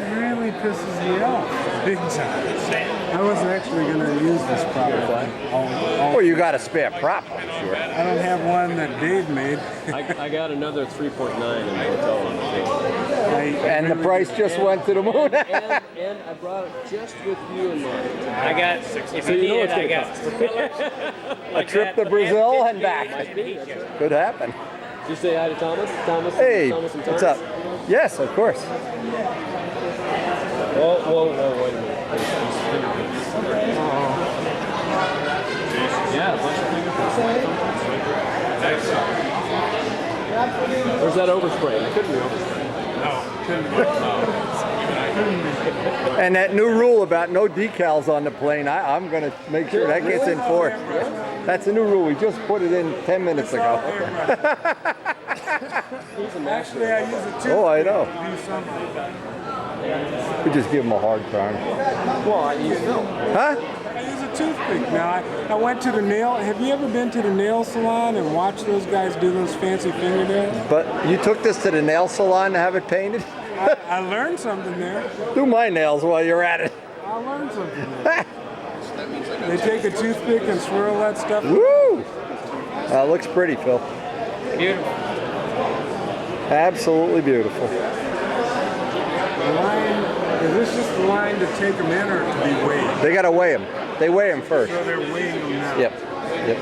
It really pisses me off, big time. I wasn't actually going to use this prop. Well, you got a spare prop, I'm sure. I don't have one that Dave made. I got another 3.9 in the hotel on the table. And the price just went to the moon. And I brought it just with you in mind. I got, if So you you know need it's it, I gonna got A trip to Brazil and back. Could happen. Did you say hi to Thomas? Hey, Thomas and what's Thomas? up? Yes, of course. Whoa, wait a minute. Yeah, a bunch of fingerprints. Where's that overspray? It couldn't be overspray. No, couldn't be. And that new rule about no decals on the plane, I'm going to make sure that gets enforced. That's a new rule. We just put it in 10 minutes ago. Actually, I use a toothpick Oh, I know. to do something. We just give them a hard time. Well, I use film. Huh? I use a toothpick. Now, I went to the nail. Have you ever been to the nail salon and watched those guys do those fancy fingernails? But you took this to the nail salon to have it painted? I learned something there. Do my nails while you're at it. I learned something there. They take a toothpick and swirl that stuff. Woo! Looks pretty, Phil. Beautiful. Absolutely beautiful. The line, is this just the line to take them in or to be weighed? They got to weigh them. They weigh them first. So they're weighing them now. Yep. Yep.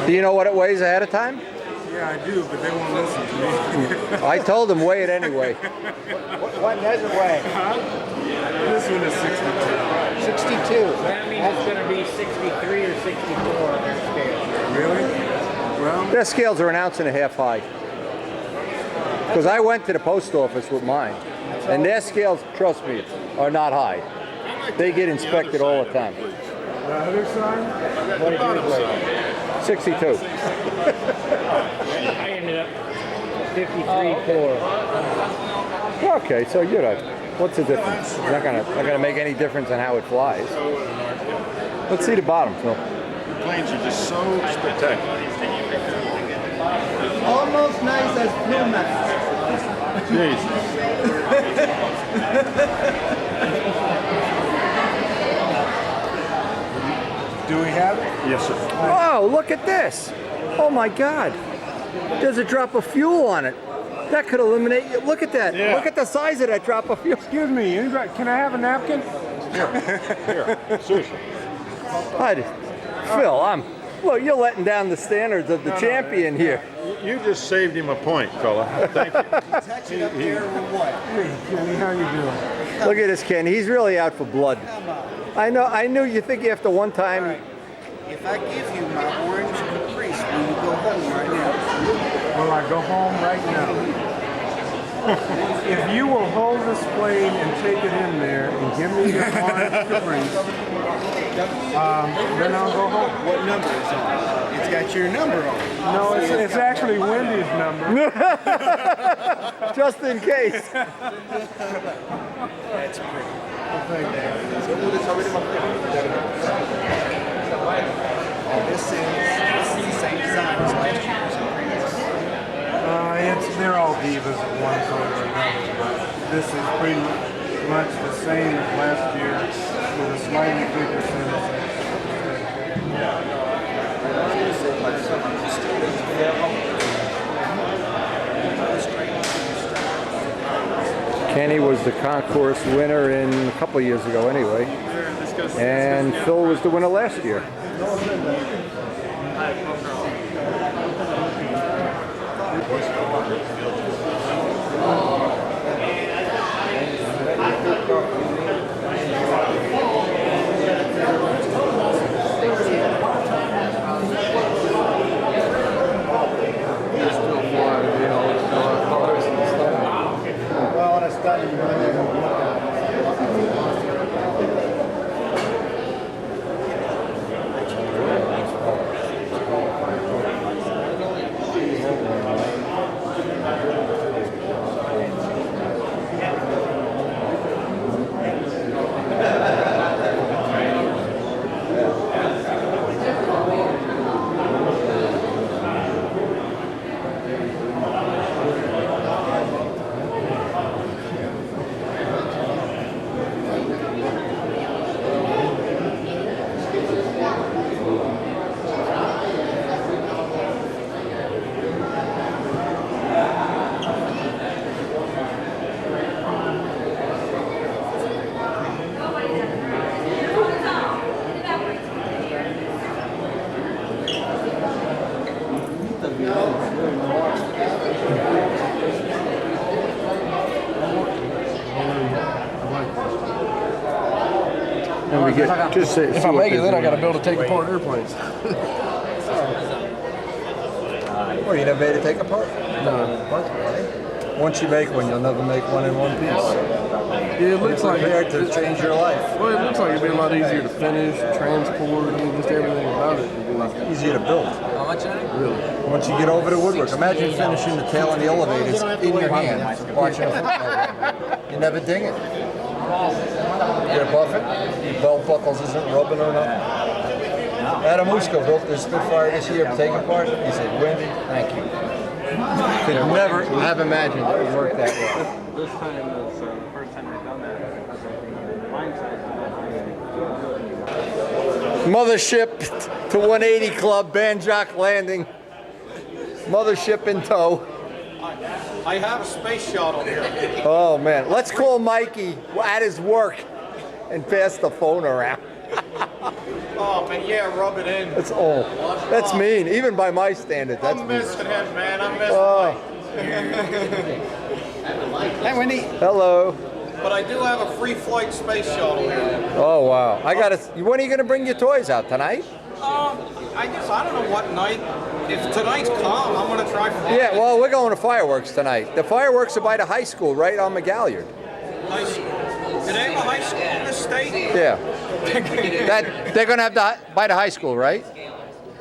Do you know what it weighs ahead of time? Yeah, I do, but they won't listen to me. I told them weigh it anyway. What does it weigh? Huh? This one is 62. 62. That means it's going to be 63 or 64 on their scale. Really? Well, Their scales are an ounce and a half high. Because I went to the post office with mine, and their scales, trust me, are not high. They get inspected all the time. the other side? What did yours weigh? 62. I ended up 53.4. Okay, so you're not. What's the difference? It's not gonna make any difference in how it flies. Let's see the bottom, Phil. planes are just so spectacular. Almost nice as Plymouth. Do we have it? Yes, sir. Oh, look at this. Oh my God. There's a drop of fuel on it. That could eliminate you. Look at that. Yeah. Look at the size of that drop of fuel. Excuse me, can I have a napkin? Here, seriously. Phil, look, you're letting down the standards of the champion here. You just saved him a point, fella. Thank you. Touching up there or what? Hey, Kenny, how you doing? Look at this, Ken. He's really out for blood. I knew you think after one time. Right. If I give you my orange caprice, will you go home right now? Will I go home right now? If you will hold this plane and take it in there and give me your orange caprice, then I'll go home. What number is on? It's got your number on it. No, it's actually Wendy's number. Just in case. That's pretty. This is the same design as last year's. They're all divas at one point or another, but this is pretty much the same as last year with a slightly bigger finish. Kenny was the concourse winner in a couple of years ago anyway. And Phil was the winner last year. And we get just say, If I make it, then I got to build to take apart airplanes. Well, you never made it take apart? No. Once you make one, you'll never make one in one piece. Yeah, it looks like it to change your life. Well, it looks like it'd be a lot easier to finish, transport, I mean, just everything about it would be like easier to build. How much on it? Really? Once you get over the woodwork, imagine finishing the tail and the elevators in your hand, watching a football game. You never ding it. You buff it, your belt buckles isn't rubbing or nothing. Adam Usko built this Spitfire this year, take apart. He said, Wendy, thank you. Could never have imagined it would work that well. This time is the first time I've done that because I think mine size. Mothership to 180 Club, Banjock Landing. Mothership in tow. I have a space shuttle here. Oh man, let's call Mikey at his work and pass the phone around. Oh, but yeah, rub it in. That's all. That's mean, even by my standards. That's I'm mean. missing him, man. I'm missing Hey, Wendy. Hello. But I do have a free flight space shuttle here. Oh wow. I gotta. When are you gonna bring your toys out tonight? I guess I don't know what night. If tonight's calm, I'm gonna try Friday. Yeah. Well, we're going to fireworks tonight. The fireworks are by the high school, right on McGalliard. High school. Do they have a high school in this state? Yeah. That they're gonna have by the high school, right?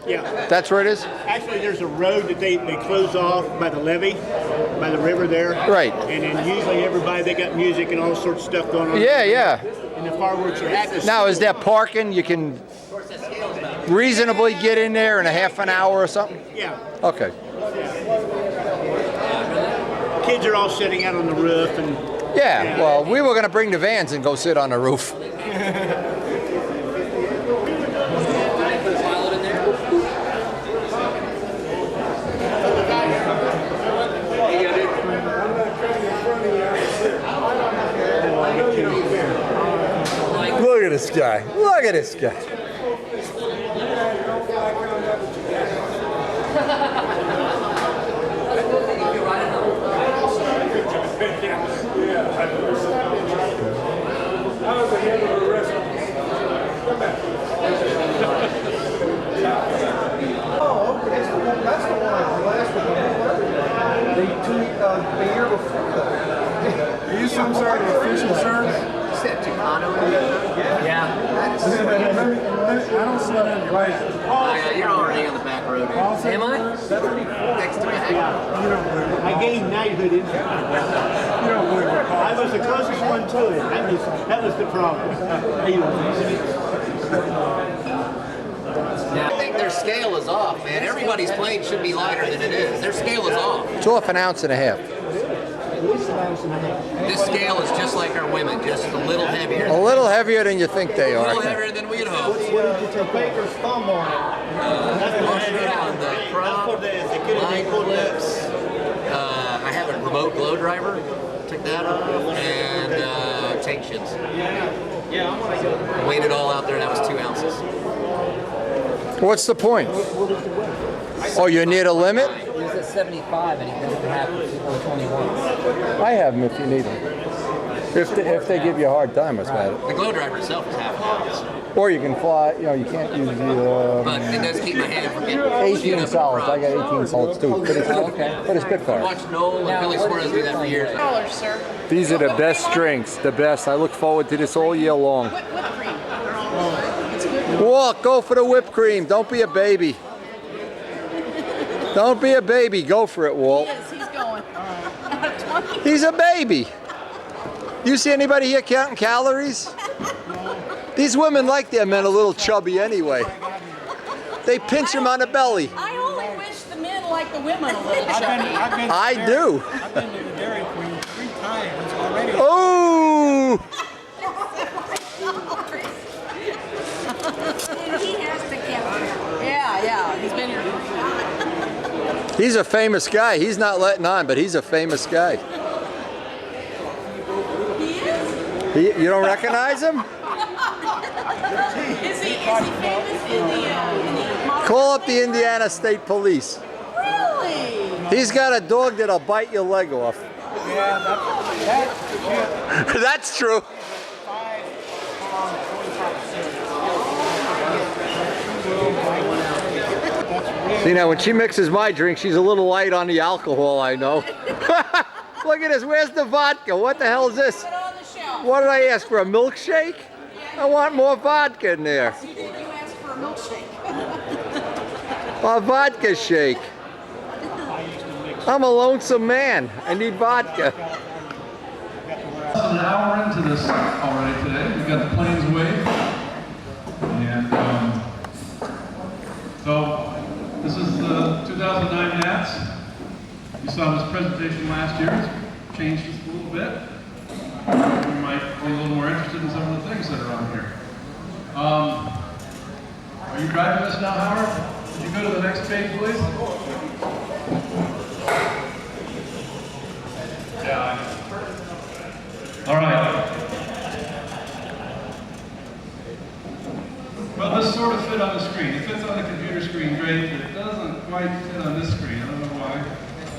Yeah. That's where it is? Actually, there's a road that they close off by the levee, by the river there. Right. And then usually everybody, they got music and all sorts of stuff going on. Yeah, yeah. And the fireworks are at the Now, school. is there parking? You can reasonably get in there in a half an hour or something? Yeah. Okay. Kids are all sitting out on the roof and. Yeah, well, we were going to bring the vans and go sit on the roof. Look at this guy. Look at this guy. Oh, okay. That's the one the last one. The year before that. Are you some sort of official shirt? Said Tucano. Yeah. I don't see that on your right. Oh, yeah, you're already on the back road. Am I? Next to back. I gained knighthood in I was the closest one to it. That was the problem. I think their scale is off, man. Everybody's plane should be lighter than it is. Their scale is off. It's off an ounce and a half. This scale is just like our women, just a little heavier. A little heavier than you think they A are. little heavier than we'd hoped. What did you take Baker's thumb on it? On the prop, line clips. I have a remote glow driver. Took that off, and tank shims. Weighed it all out there. That was 2 ounces. What's the point? Oh, you need a limit? He was at 75 and he doesn't have 21. I have them if you need them. If they give you a hard time, that's about it. The glow driver itself is half an ounce. Or you can fly, you know, you can't use the But it does keep my hand from getting 18 solids. I got 18 solids too, but it's Spitfire. I watched Noel and Billy Suarez do that for years. $1, sir. These are the best strings, the best. I look forward to this all year long. Whipped cream. Walk, go for the whipped cream. Don't be a baby. Don't be a baby. Go for it, Walt. He's going. He's a baby. You see anybody here counting calories? These women like their men a little chubby anyway. They pinch them on the belly. I only wish the men like the women a little chubby. I do. I've been to the Dairy Queen 3 times already. Oh! He has to get. Yeah, he's been here. He's a famous guy. He's not letting on, but he's a famous guy. He is? You don't recognize him? Is he famous in the Call up the Indiana State Police. Really? He's got a dog that'll bite your leg off. Yeah, That's true. See, now when she mixes my drink, she's a little light on the alcohol, I know. Look at this, where's the vodka? What the hell is this? What did I ask for, a milkshake? I want more vodka in there. You asked for a milkshake. A vodka shake. I'm a lonesome man. I need vodka. An hour into this already today. We've got the planes wave. And so this is the 2009 Nats. You saw this presentation last year. It's changed just a little bit. You might be a little more interested in some of the things that are on here. Are you driving this now, Howard? Could you go to the next page, please? Yeah. All right. Well, this sort of fit on the screen. It fits on the computer screen great, but it doesn't quite fit on this screen. I don't know why.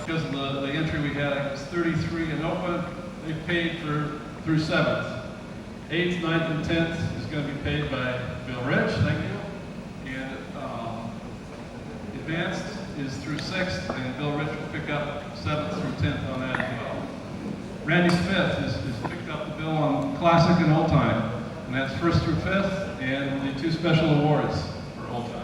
Because the entry we had was 33 and open. They paid through 7th. 8th, 9th, and 10th is going to be paid by Bill Rich. Thank you. And advanced is through 6th, and Bill Rich will pick up 7th through 10th on that as well. Randy Smith has picked up the bill on classic and old time, and that's 1st through 5th, and the 2 special awards for old time.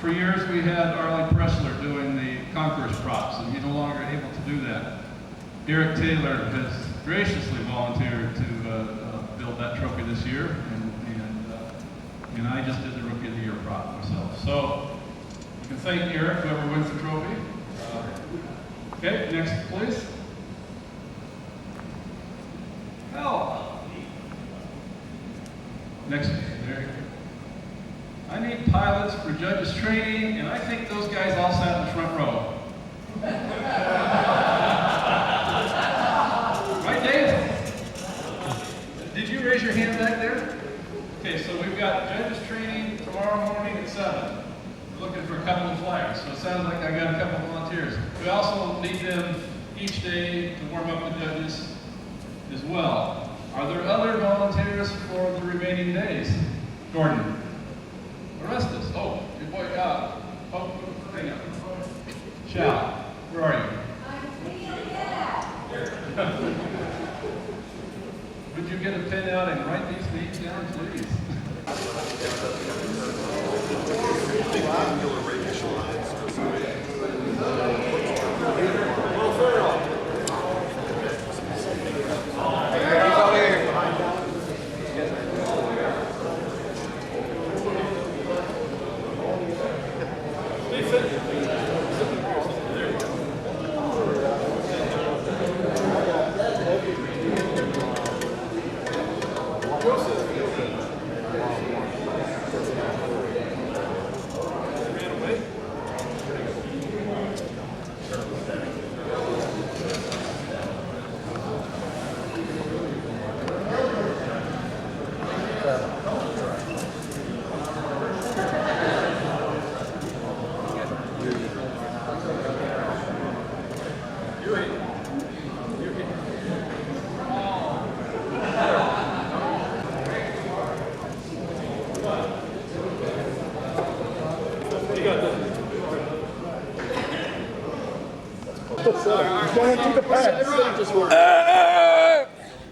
For years we had Arlie Pressler doing the Concourse props, and he's no longer able to do that. Eric Taylor has graciously volunteered to build that trophy this year, and I just did the Rookie of the Year prop myself. So you can thank Eric, whoever wins the trophy. Okay, next please. Al. Next, there you go. I need pilots for judges training, and I think those guys all sat in the front row. Right, Dave? Did you raise your hand back there? Okay, so we've got judges training tomorrow morning at 7. We're looking for a couple of flyers, so it sounds like I got a couple of volunteers. We also need them each day to warm up the judges as well. Are there other volunteers for the remaining days? Gordon. Orestes. Oh, good boy. Oh, hang on. Shao, where are you? Would you get a pen out and write these names down, please?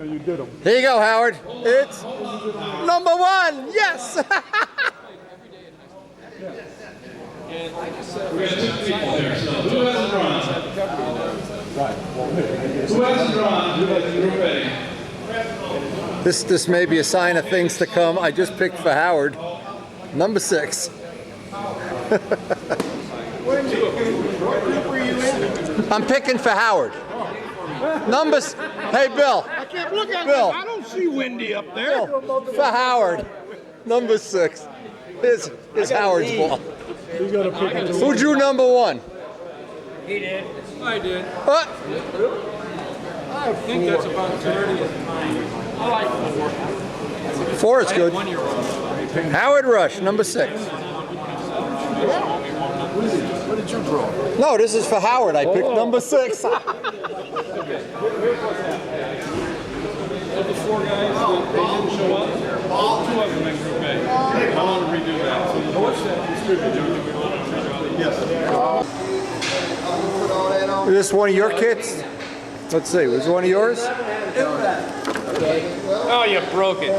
You did them. Here you go, Howard. It's number 1. Yes. We got 2 people there, so who hasn't drawn? Who hasn't drawn? You're ready. This may be a sign of things to come. I just picked for Howard, number 6. I'm picking for Howard. Numbers. Hey, Bill. I can't look at Bill. it. I don't see Wendy up there. Bill, for Howard, number 6. Here's Howard's ball. You gotta pick it. Who drew number 1? He did. I did. What? I think that's about 30. I like 4. 4 is good. Howard Rush, number 6. What did you draw? No, this is for Howard. I picked number 6. Of the 4 guys that they didn't show up, 2 of them in Group A. I want to redo that. So what's that distributed? Yes. Is this one of your kits? Let's see. Was it one of yours? Oh, you broke it.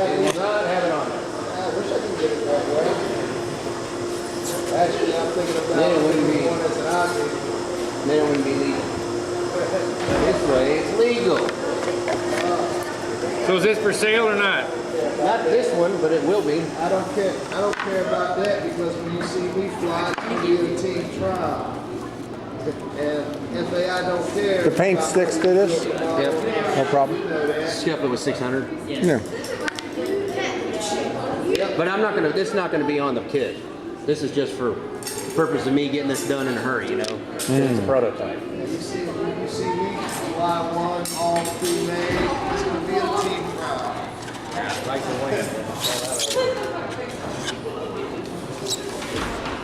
Actually, I'm thinking about then it wouldn't be legal. This way, it's legal. So is this for sale or not? Not this one, but it will be. I don't care. I don't care about that because when you see me fly, it's be a team trial. And FAI don't care. The paint sticks to this? Yep. No problem. Skip, it was 600. Yeah. But I'm not gonna. This is not gonna be on the kit. This is just for the purpose of me getting this done in a hurry, you know. It's a prototype. You see me fly one, all pre-made. It's gonna be a team trial. Like the way.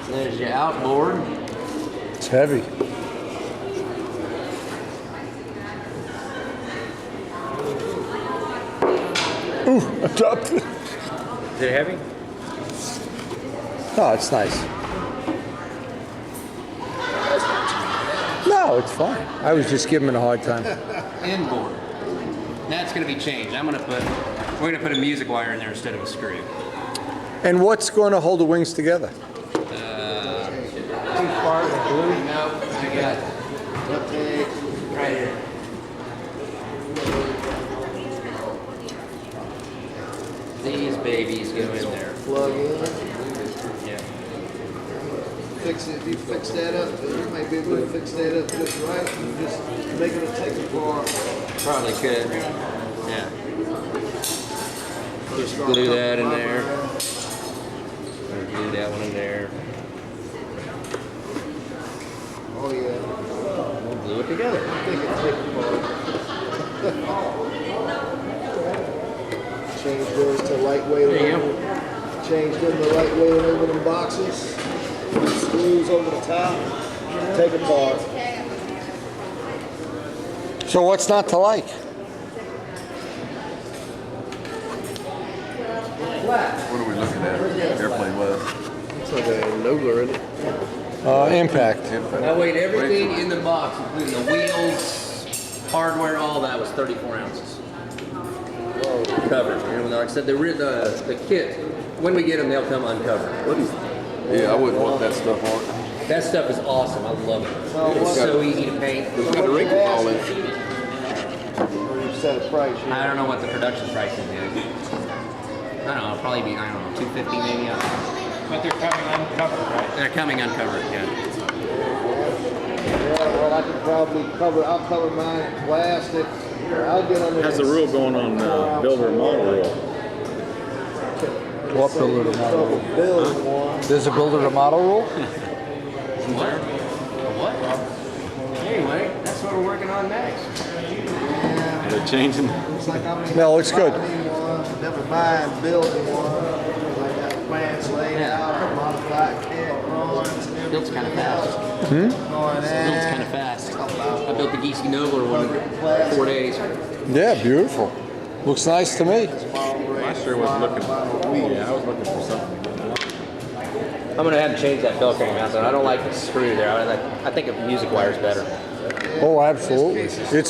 There's your outboard. It's heavy. Ooh, I dropped it. Is it heavy? No, it's nice. No, it's fine. I was just giving it a hard time. Inboard. That's going to be changed. We're going to put a music wire in there instead of a screw. And what's going to hold the wings together? Too far to glue? No, I got it. Okay, right here. These babies go in there. Plug in. Yeah. Fix it. If you fix that up, you might be able to fix that up just right. You just make it a take apart. Probably could. Yeah. Just glue that in there. Or glue that one in there. Oh yeah. We'll glue it together. I think it take apart. Change those to lightweight. There you go. Change them to lightweight aluminum boxes. Screws over the top. Take apart. So what's not to like? What are we looking at? Airplane West. It's like a Nobler, isn't it? Impact. That weighed everything in the box, including the wheels, hardware, all that was 34 ounces. Covered. You know, like I said, the kit, when we get them, they'll come uncovered. Yeah, I wouldn't want that stuff on. That stuff is awesome. I love it. It's so easy to paint. It's got a wrinkle all in it. Set a price. I don't know what the production pricing is. I don't know, it'll probably be, I don't know, $250 maybe. But they're coming uncovered, right? They're coming uncovered, yeah. Yeah, well, I could probably I'll cover mine in plastic. I'll get under How's the rule going on builder and model rule? What builder to model rule? There's a builder to model rule? What? Anyway, that's what we're working on next. They're changing. No, it's good. Never mind building one. I got plans laid out, modified kit, drawings. Built's kind of fast. Built's kind of fast. I built the Geesey Nobler one in 4 days. Yeah, beautiful. Looks nice to me. Last year wasn't looking. Yeah, I was looking for something. I'm gonna have to change that Velcro mount. I don't like the screw there. I think a music wire is better. Oh, absolutely. It's